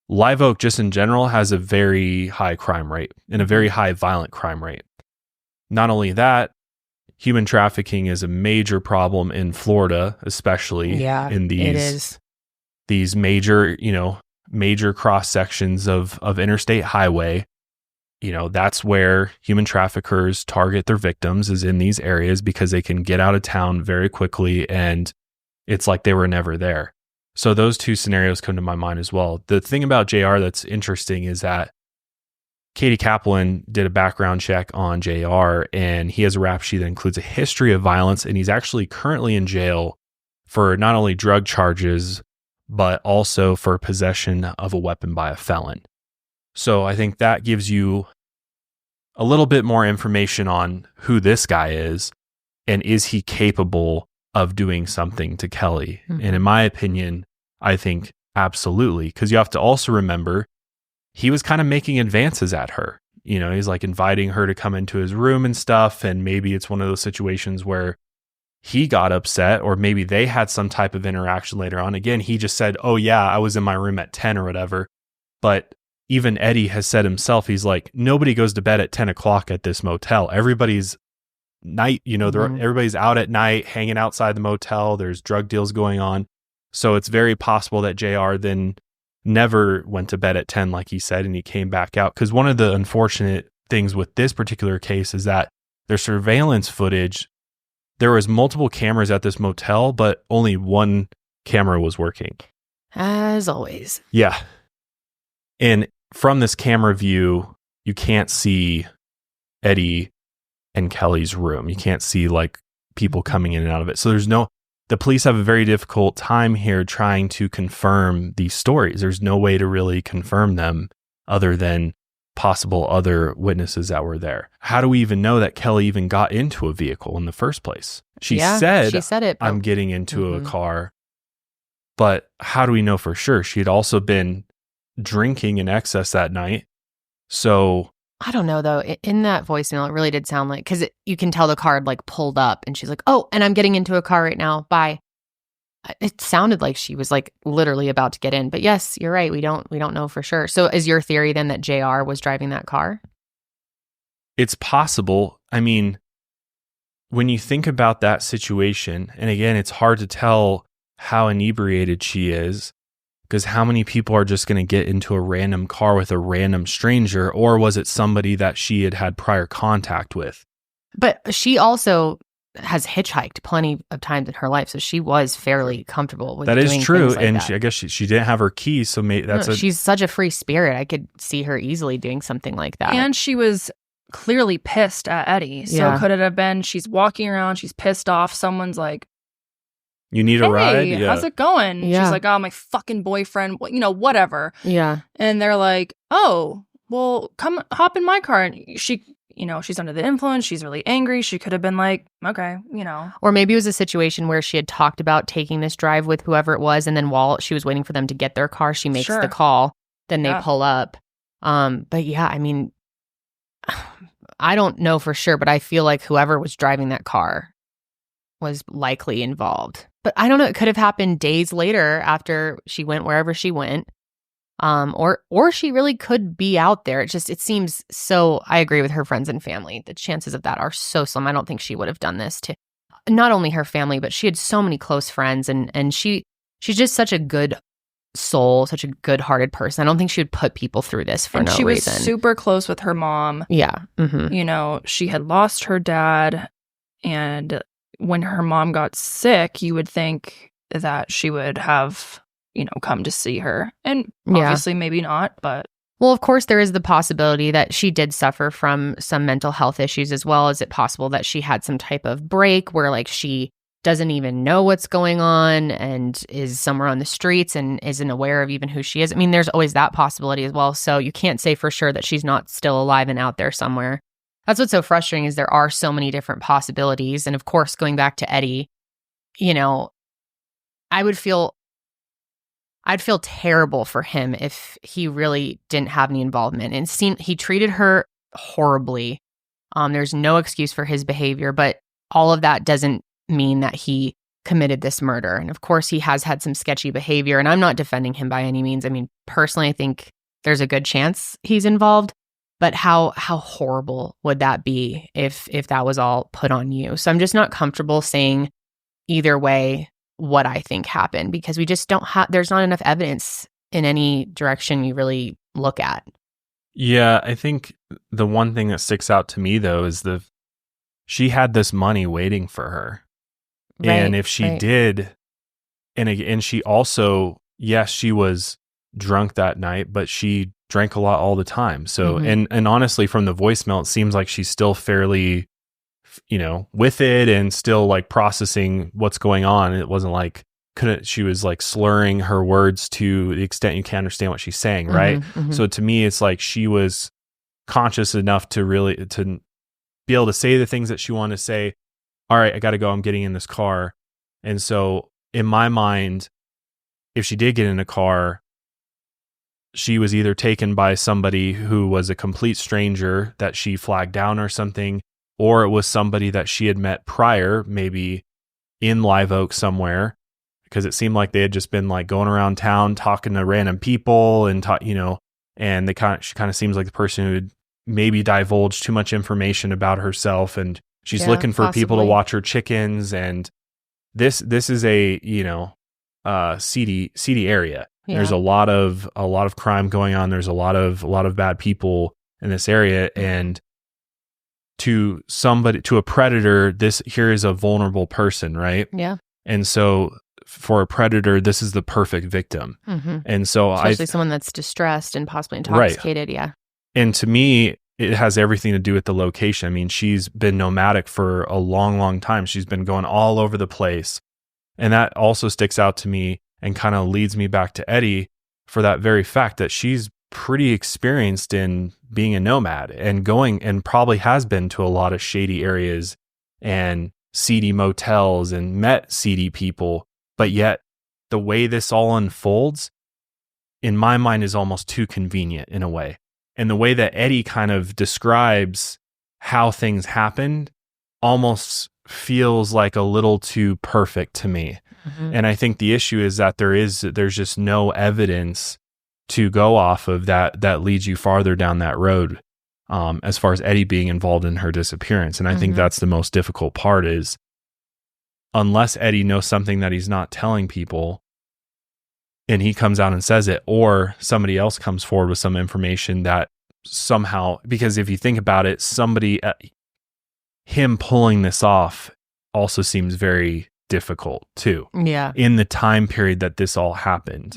Speaker 1: Live Oak, just in general, has a very high crime rate and a very high violent crime rate. Not only that, human trafficking is a major problem in Florida, especially in these major, major cross sections of interstate highway. That's where human traffickers target their victims, is in these areas, because they can get out of town very quickly and it's like they were never there. So those two scenarios come to my mind as well. The thing about JR that's interesting is that Katie Kaplan did a background check on JR, and he has a rap sheet that includes a history of violence, and he's actually currently in jail for not only drug charges, but also for possession of a weapon by a felon. So I think that gives you a little bit more information on who this guy is, and is he capable of doing something to Kelly? And in my opinion, I think absolutely, because you have to also remember he was kind of making advances at her. He's inviting her to come into his room and stuff, and maybe it's one of those situations where he got upset, or maybe they had some type of interaction later on. Again, he just said, oh yeah, I was in my room at 10 or whatever. But even Eddie has said himself, he's like, nobody goes to bed at 10 o'clock at this motel. Everybody's everybody's out at night, hanging outside the motel. There's drug deals going on. So it's very possible that JR then never went to bed at 10, like he said, and he came back out. Because one of the unfortunate things with this particular case is that their surveillance footage, there was multiple cameras at this motel, but only one camera was working.
Speaker 2: As always.
Speaker 1: Yeah. And from this camera view, you can't see Eddie and Kelly's room. You can't see people coming in and out of it. So the police have a very difficult time here trying to confirm these stories. There's no way to really confirm them other than possible other witnesses that were there. How do we even know that Kelly even got into a vehicle in the first place? She said it. I'm getting into a car. But how do we know for sure? She had also been drinking in excess that night. So
Speaker 2: I don't know, though. In that voicemail, it really did sound like, because you can tell the car had pulled up, and she's like, oh, and I'm getting into a car right now. Bye. It sounded like she was literally about to get in. But yes, you're right. We don't know for sure. So is your theory then that JR was driving that car?
Speaker 1: It's possible. I mean, when you think about that situation, and again, it's hard to tell how inebriated she is, because how many people are just going to get into a random car with a random stranger, or was it somebody that she had prior contact with?
Speaker 2: But she also has hitchhiked plenty of times in her life, so she was fairly comfortable with
Speaker 1: that
Speaker 2: doing
Speaker 1: is true.
Speaker 2: things like
Speaker 1: And
Speaker 2: that.
Speaker 1: I guess she didn't have her keys, so
Speaker 2: She's such a free spirit. I could see her easily doing something like that.
Speaker 3: And she was clearly pissed at Eddie. So
Speaker 2: Yeah.
Speaker 3: could it have been she's walking around, she's pissed off, someone's like,
Speaker 1: you need a ride.
Speaker 3: hey,
Speaker 1: Yeah.
Speaker 3: how's it going?
Speaker 2: Yeah.
Speaker 3: She's like, oh, my fucking boyfriend, whatever.
Speaker 2: Yeah.
Speaker 3: And they're like, oh, well, come hop in my car. And she, she's under the influence. She's really angry. She could have been like, okay,
Speaker 2: Or maybe it was a situation where she had talked about taking this drive with whoever it was, and then while she was waiting for them to get their car, she makes
Speaker 3: Sure.
Speaker 2: the call. Then they
Speaker 3: Yeah.
Speaker 2: pull up. But yeah, I mean, I don't know for sure, but I feel like whoever was driving that car was likely involved. But I don't know. It could have happened days later after she went wherever she went. Or she really could be out there. It seems so. I agree with her friends and family. The chances of that are so slim. I don't think she would have done this to not only her family, but she had so many close friends, and she's just such a good soul, such a good-hearted person. I don't think she would put people through this for
Speaker 3: and
Speaker 2: no
Speaker 3: she was
Speaker 2: reason.
Speaker 3: super close with her mom.
Speaker 2: Yeah. Mm-hmm.
Speaker 3: She had lost her dad, and when her mom got sick, you would think that she would have, come to see her. And obviously maybe not, but
Speaker 2: Well, of course, there is the possibility that she did suffer from some mental health issues as well. Is it possible that she had some type of break where like she doesn't even know what's going on and is somewhere on the streets and isn't aware of even who she is? I mean, there's always that possibility as well. So you can't say for sure that she's not still alive and out there somewhere. That's what's so frustrating is there are so many different possibilities. And of course, going back to Eddie, I'd feel terrible for him if he really didn't have any involvement. And he treated her horribly. There's no excuse for his behavior, but all of that doesn't mean that he committed this murder. And of course, he has had some sketchy behavior, and I'm not defending him by any means. I mean, personally, I think there's a good chance he's involved. But how horrible would that be if that was all put on you? So I'm just not comfortable saying either way what I think happened because we just don't have, there's not enough evidence in any direction you really look at.
Speaker 1: Yeah, I think the one thing that sticks out to me though is she had this money waiting for her.
Speaker 2: Right,
Speaker 1: and if she did, and she also, yes, she was drunk that night, but she drank a lot all the time. So, and honestly, from the voicemail, it seems like she's still fairly, with it and still like processing what's going on. It wasn't like she was like slurring her words to the extent you can't understand what she's saying. Right. So to me, it's like she was conscious enough to be able to say the things that she wanted to say. All right, I got to go. I'm getting in this car. And so in my mind, if she did get in a car, she was either taken by somebody who was a complete stranger that she flagged down or something, or it was somebody that she had met prior, maybe in Live Oak somewhere, because it seemed like they had just been like going around town talking to random people and and she kind of seems like the person who would maybe divulge too much information about herself, and she's looking for people to watch her chickens. And this is a seedy area. Yeah. There's a lot of crime going on. There's a lot of bad people in this area, and to a predator, here is a vulnerable person, right?
Speaker 2: Yeah.
Speaker 1: And so for a predator, this is the perfect victim. And so
Speaker 2: especially someone that's distressed and possibly intoxicated. Right. Yeah.
Speaker 1: And to me, it has everything to do with the location. I mean, she's been nomadic for a long, long time. She's been going all over the place. And that also sticks out to me and kind of leads me back to Eddie for that very fact that she's pretty experienced in being a nomad and going and probably has been to a lot of shady areas and seedy motels and met seedy people. But yet the way this all unfolds, in my mind, is almost too convenient in a way. And the way that Eddie kind of describes how things happened almost feels like a little too perfect to me. And I think the issue is that there's just no evidence to go off of that leads you farther down that road, as far as Eddie being involved in her disappearance. And I think that's the most difficult part is unless Eddie knows something that he's not telling people and he comes out and says it, or somebody else comes forward with some information that somehow, because if you think about it, him pulling this off also seems very difficult too.
Speaker 2: Yeah.
Speaker 1: In the time period that this all happened.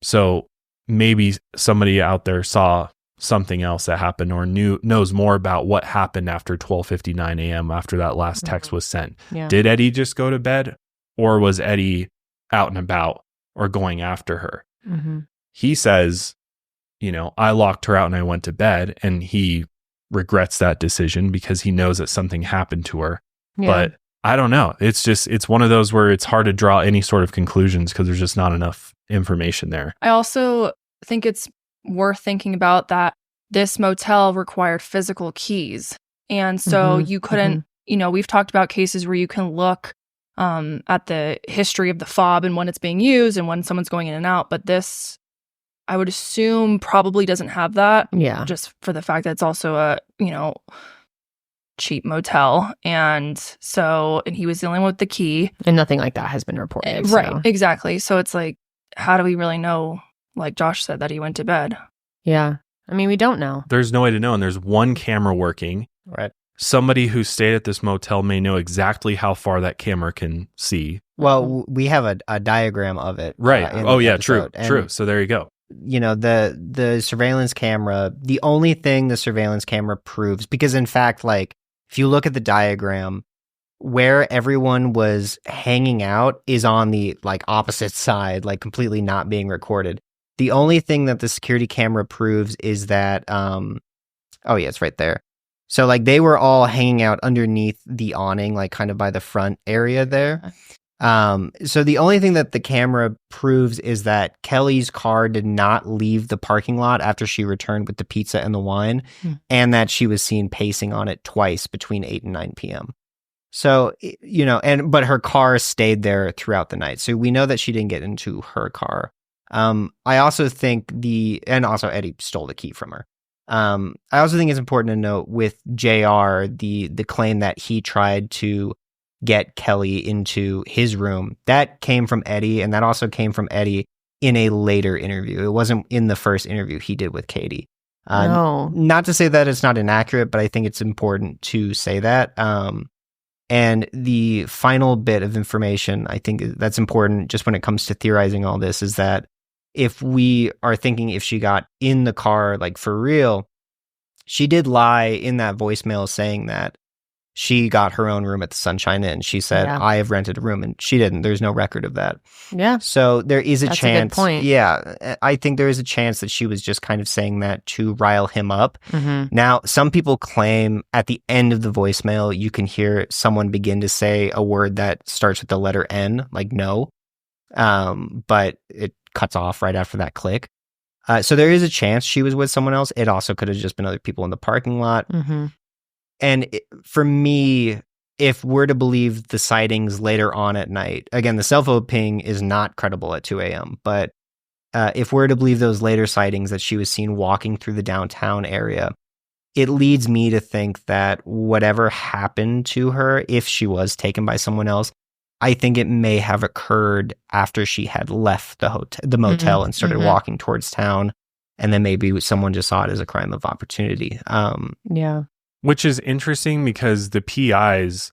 Speaker 1: So maybe somebody out there saw something else that happened or knows more about what happened after 12:59 a.m. after that last text was sent.
Speaker 2: Yeah.
Speaker 1: Did Eddie just go to bed, or was Eddie out and about or going after her? He says, I locked her out and I went to bed, and he regrets that decision because he knows that something happened to her.
Speaker 2: Yeah.
Speaker 1: But I don't know. It's one of those where it's hard to draw any sort of conclusions because there's just not enough information there.
Speaker 3: I also think it's worth thinking about that this motel required physical keys. And so you couldn't, we've talked about cases where you can look at the history of the fob and when it's being used and when someone's going in and out. But this, I would assume, probably doesn't have that.
Speaker 2: Yeah.
Speaker 3: Just for the fact that it's also a, cheap motel. And he was dealing with the key.
Speaker 2: And nothing like that has been reported.
Speaker 3: Right.
Speaker 2: So.
Speaker 3: Exactly. So it's like, how do we really know, like Josh said, that he went to bed?
Speaker 2: Yeah. I mean, we don't know.
Speaker 1: There's no way to know. And there's one camera working.
Speaker 5: Right.
Speaker 1: Somebody who stayed at this motel may know exactly how far that camera can see.
Speaker 5: Well, we have a diagram of it.
Speaker 1: Right. True.
Speaker 5: And,
Speaker 1: True. So there you go.
Speaker 5: The surveillance camera, the only thing the surveillance camera proves, because in fact, like, if you look at the diagram, where everyone was hanging out is on the like opposite side, like completely not being recorded. The only thing that the security camera proves is that, it's right there. So like they were all hanging out underneath the awning, like kind of by the front area there. So the only thing that the camera proves is that Kelly's car did not leave the parking lot after she returned with the pizza and the wine, and that she was seen pacing on it twice between 8 and 9 p.m. So, but her car stayed there throughout the night. So we know that she didn't get into her car. I also think and also Eddie stole the key from her. I also think it's important to note with JR, the claim that he tried to get Kelley into his room, that came from Eddie, and that also came from Eddie in a later interview. It wasn't in the first interview he did with Katie.
Speaker 2: No.
Speaker 5: Not to say that it's not inaccurate, but I think it's important to say that. And the final bit of information I think that's important just when it comes to theorizing all this is that if we are thinking if she got in the car, like for real, she did lie in that voicemail saying that she got her own room at the Sunshine Inn. She said, I have rented a room, and she didn't. There's no record of that.
Speaker 2: Yeah.
Speaker 5: So there is
Speaker 2: That's
Speaker 5: chance.
Speaker 2: a good point.
Speaker 5: Yeah. I think there is a chance that she was just kind of saying that to rile him up. Now, some people claim at the end of the voicemail, you can hear someone begin to say a word that starts with the letter N, like no. But it cuts off right after that click. So there is a chance she was with someone else. It also could have just been other people in the parking lot. And for me, if we're to believe the sightings later on at night, again, the cell phone ping is not credible at 2 a.m. But if we're to believe those later sightings that she was seen walking through the downtown area, it leads me to think that whatever happened to her, if she was taken by someone else, I think it may have occurred after she had left the motel and started walking towards town. And then maybe someone just saw it as a crime of opportunity.
Speaker 2: Yeah.
Speaker 1: Which is interesting because the PIs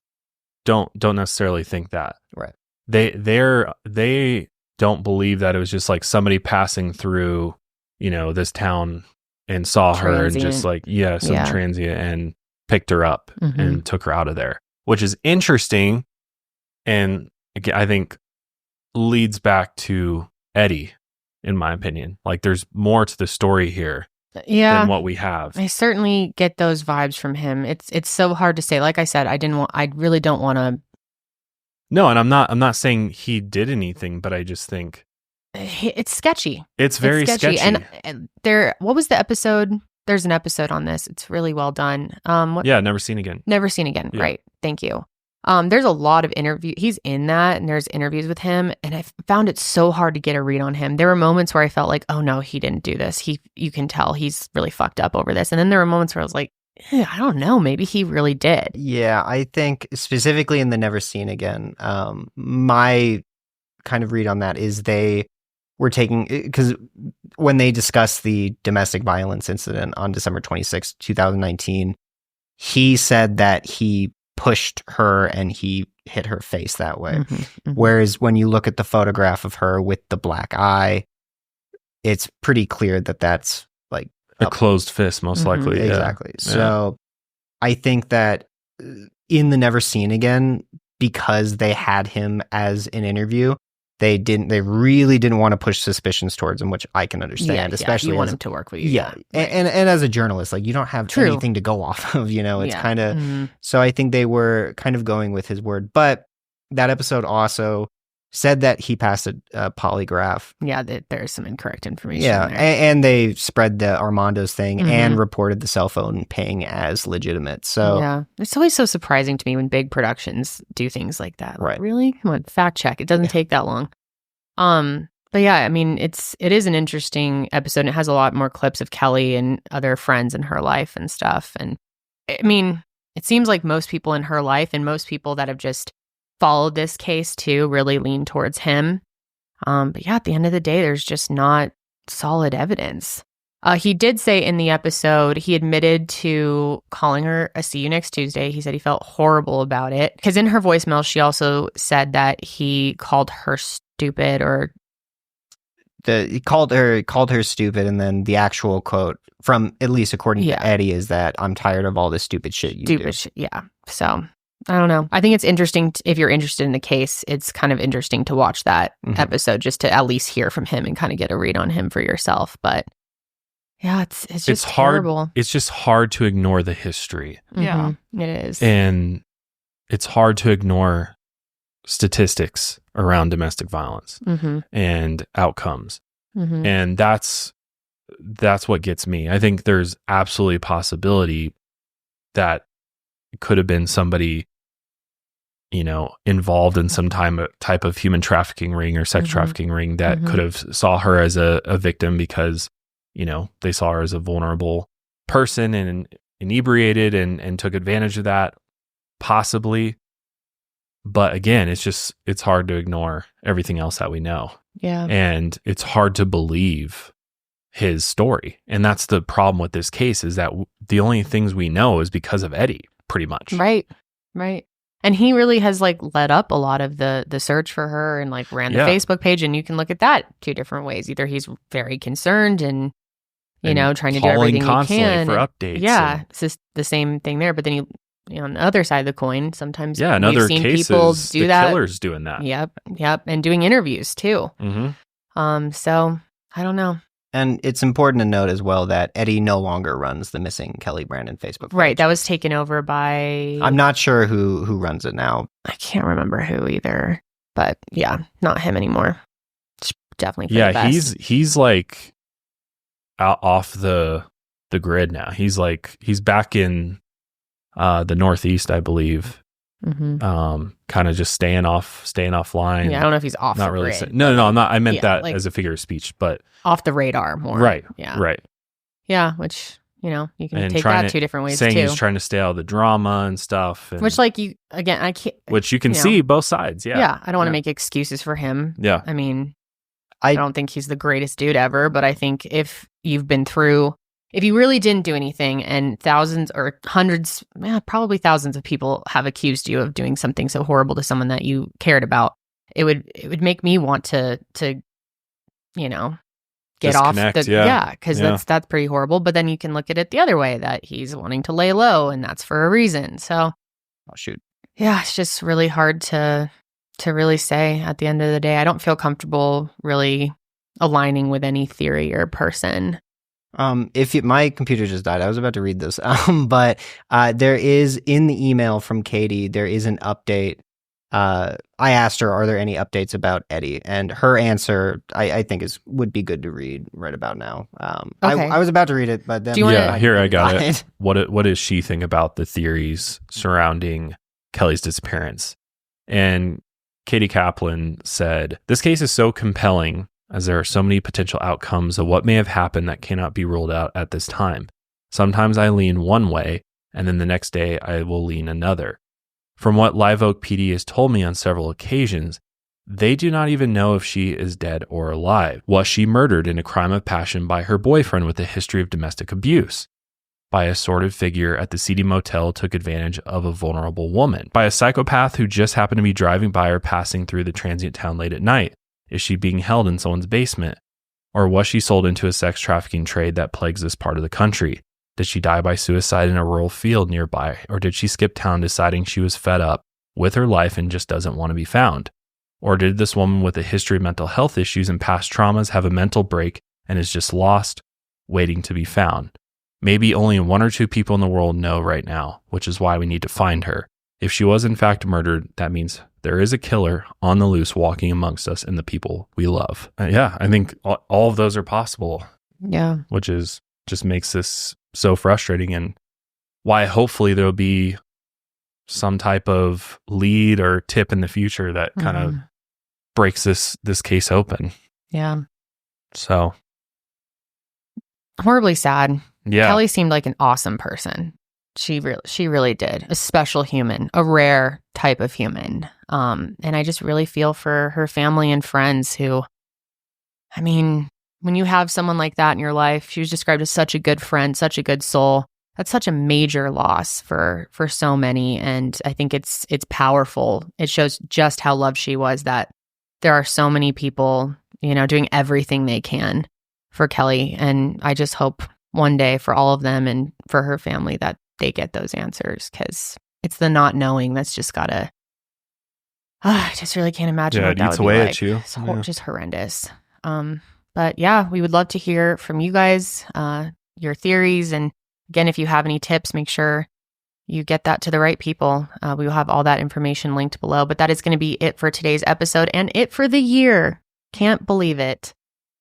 Speaker 1: don't necessarily think that.
Speaker 5: Right.
Speaker 1: They don't believe that it was just like somebody passing through, this town and saw her and just like, some transient and picked her up and took her out of there, which is interesting. And I think leads back to Eddie, in my opinion. Like there's more to the story here. Than what we have.
Speaker 2: I certainly get those vibes from him. It's so hard to say. Like I said, I really don't want to.
Speaker 1: No, and I'm not saying he did anything, but I just think
Speaker 2: it's sketchy.
Speaker 1: It's very sketchy.
Speaker 2: And what was the episode? There's an episode on this. It's really well done.
Speaker 1: Never Seen Again.
Speaker 2: Never Seen Again.
Speaker 1: Yeah.
Speaker 2: Right. Thank you. There's a lot of interview. He's in that, and there's interviews with him, and I found it so hard to get a read on him. There were moments where I felt like, oh no, he didn't do this. You can tell he's really fucked up over this. And then there were moments where I was like, I don't know, maybe he really did.
Speaker 5: Yeah, I think specifically in the Never Seen Again, my kind of read on that is they were taking, because when they discussed the domestic violence incident on December 26, 2019, he said that he pushed her and he hit her face that way.
Speaker 2: Mm-hmm.
Speaker 5: Whereas when you look at the photograph of her with the black eye, it's pretty clear that that's like
Speaker 1: a closed fist, most likely. Yeah.
Speaker 5: Exactly. So I think that in the Never Seen Again, because they had him as an interview, they really didn't want to push suspicions towards him, which I can understand, especially
Speaker 2: you want him to work with you.
Speaker 5: Yeah. And as a journalist, like, you don't have anything to go off of, it's kind of, so I think they were kind of going with his word. But that episode also said that he passed a polygraph.
Speaker 2: Yeah, there's some incorrect information.
Speaker 5: Yeah,
Speaker 2: there.
Speaker 5: And they spread the Armando's thing and reported the cell phone ping as legitimate. So
Speaker 2: yeah, it's always so surprising to me when big productions do things like that. Like,
Speaker 5: right?
Speaker 2: Really? Come on, fact check. It doesn't take that long. But yeah, I mean, it is an interesting episode. And it has a lot more clips of Kelley and other friends in her life and stuff. And I mean, it seems like most people in her life and most people that have just followed this case too really lean towards him. But yeah, at the end of the day, there's just not solid evidence. He did say in the episode, he admitted to calling her a "see you next Tuesday." He said he felt horrible about it because in her voicemail, she also said that he called her stupid, or
Speaker 5: he called her stupid, and then the actual quote from, at least according to Eddie, is that "I'm tired of all this stupid shit you do."
Speaker 2: Yeah. So I don't know. I think it's interesting if you're interested in the case. It's kind of interesting to watch that episode just to at least hear from him and kind of get a read on him for yourself. But yeah, it's just terrible.
Speaker 1: Hard. It's just hard to ignore the history.
Speaker 3: Yeah,
Speaker 2: it is.
Speaker 1: And it's hard to ignore statistics around domestic violence and outcomes. And that's what gets me. I think there's absolutely a possibility that it could have been somebody, involved in some type of human trafficking ring or sex trafficking ring that could have saw her as a victim because, they saw her as a vulnerable person and inebriated and took advantage of that, possibly. But again, it's hard to ignore everything else that we know.
Speaker 2: Yeah.
Speaker 1: And it's hard to believe his story. And that's the problem with this case, is that the only things we know is because of Eddie, pretty much.
Speaker 2: Right. And he really has led up a lot of the search for her and ran the Facebook page, and you can look at that two different ways. Either he's very concerned and trying to do everything he can
Speaker 1: for updates.
Speaker 2: Yeah, it's just the same thing there. But then on the other side of the coin, sometimes
Speaker 1: in
Speaker 2: we've
Speaker 1: other
Speaker 2: seen
Speaker 1: cases,
Speaker 2: people do
Speaker 1: the
Speaker 2: that.
Speaker 1: Killer's doing that.
Speaker 2: Yep, and doing interviews too. So I don't know.
Speaker 5: And it's important to note as well that Eddie no longer runs the missing Kelley Brannon Facebook page.
Speaker 2: Right, that was taken over by...
Speaker 5: I'm not sure who runs it now.
Speaker 2: I can't remember who either. But yeah, not him anymore. It's definitely for the best.
Speaker 1: he's out off the grid now. He's back in the Northeast, I believe. Kind of just staying offline.
Speaker 2: Yeah, I don't know if he's off
Speaker 1: not
Speaker 2: the
Speaker 1: really
Speaker 2: grid.
Speaker 1: No, I'm not. I meant that as a figure of speech, but
Speaker 2: off the radar more.
Speaker 1: Right.
Speaker 2: Yeah.
Speaker 1: Right.
Speaker 2: Yeah, which you can
Speaker 1: and
Speaker 2: take that two different ways
Speaker 1: saying
Speaker 2: too.
Speaker 1: He's trying to stay out of the drama and stuff. And
Speaker 2: which I can't.
Speaker 1: Which you can see both sides. Yeah.
Speaker 2: Yeah, I don't want to make excuses for him.
Speaker 1: Yeah.
Speaker 2: I mean, I don't think he's the greatest dude ever, but I think if you've been through. If you really didn't do anything and thousands or hundreds, probably thousands of people have accused you of doing something so horrible to someone that you cared about, it would make me want to get off the because that's pretty horrible. But then you can look at it the other way, that he's wanting to lay low and that's for a reason. So it's just really hard to really say at the end of the day. I don't feel comfortable really aligning with any theory or person.
Speaker 5: My computer just died. I was about to read this. But there is, in the email from Katie, there is an update. I asked her, are there any updates about Eddie? And her answer, I think would be good to read right about now.
Speaker 2: Okay.
Speaker 5: I was about to read it, but then
Speaker 1: here I got it. What does she think about the theories surrounding Kelley's disappearance? And Katie Kaplan said, "This case is so compelling, as there are so many potential outcomes of what may have happened that cannot be ruled out at this time. Sometimes I lean one way, and then the next day I will lean another. From what Live Oak PD has told me on several occasions, they do not even know if she is dead or alive. Was she murdered in a crime of passion by her boyfriend with a history of domestic abuse? by a sordid figure at the seedy motel took advantage of a vulnerable woman? By a psychopath who just happened to be driving by or passing through the transient town late at night? Is she being held in someone's basement? Or was she sold into a sex trafficking trade that plagues this part of the country? Did she die by suicide in a rural field nearby? Or did she skip town deciding she was fed up with her life and just doesn't want to be found? Or did this woman with a history of mental health issues and past traumas have a mental break and is just lost, waiting to be found? Maybe only 1 or 2 people in the world know right now, which is why we need to find her. If she was in fact murdered, that means there is a killer on the loose walking amongst us and the people we love. Yeah, I think all of those are possible.
Speaker 2: Yeah.
Speaker 1: Which is just makes this so frustrating, and why hopefully there'll be some type of lead or tip in the future that kind of breaks this case open.
Speaker 2: Yeah.
Speaker 1: So
Speaker 2: horribly sad.
Speaker 1: Yeah.
Speaker 2: Kelley seemed like an awesome person. She really did. A special human, a rare type of human. And I just really feel for her family and friends who, I mean, when you have someone like that in your life, she was described as such a good friend, such a good soul. That's such a major loss for so many. And I think it's powerful. It shows just how loved she was, that there are so many people, doing everything they can for Kelley. And I just hope one day for all of them and for her family that they get those answers, because it's the not knowing that's just gotta. I just really can't imagine what that would be
Speaker 1: away
Speaker 2: like.
Speaker 1: At you.
Speaker 2: It's just horrendous. But yeah, we would love to hear from you guys, your theories, and again, if you have any tips, make sure you get that to the right people. We will have all that information linked below. But that is going to be it for today's episode and it for the year. Can't believe it.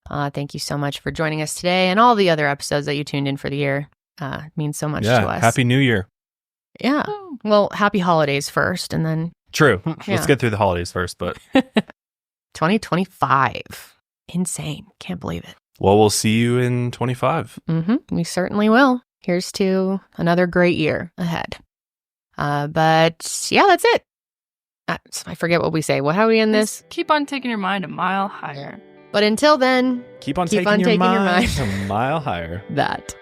Speaker 2: Thank you so much for joining us today and all the other episodes that you tuned in for the year. It means so much to us.
Speaker 1: Happy New Year.
Speaker 2: Yeah. Well, happy holidays first, and then...
Speaker 1: True.
Speaker 2: Yeah.
Speaker 1: Let's get through the holidays first, but...
Speaker 2: 2025. Insane. Can't believe it.
Speaker 1: Well, we'll see you in 25.
Speaker 2: We certainly will. Here's to another great year ahead. But yeah, that's it. I forget what we say. How do we end this?
Speaker 3: Keep on taking your mind a mile higher.
Speaker 2: But until then,
Speaker 1: keep on taking your mind a mile higher.
Speaker 2: That.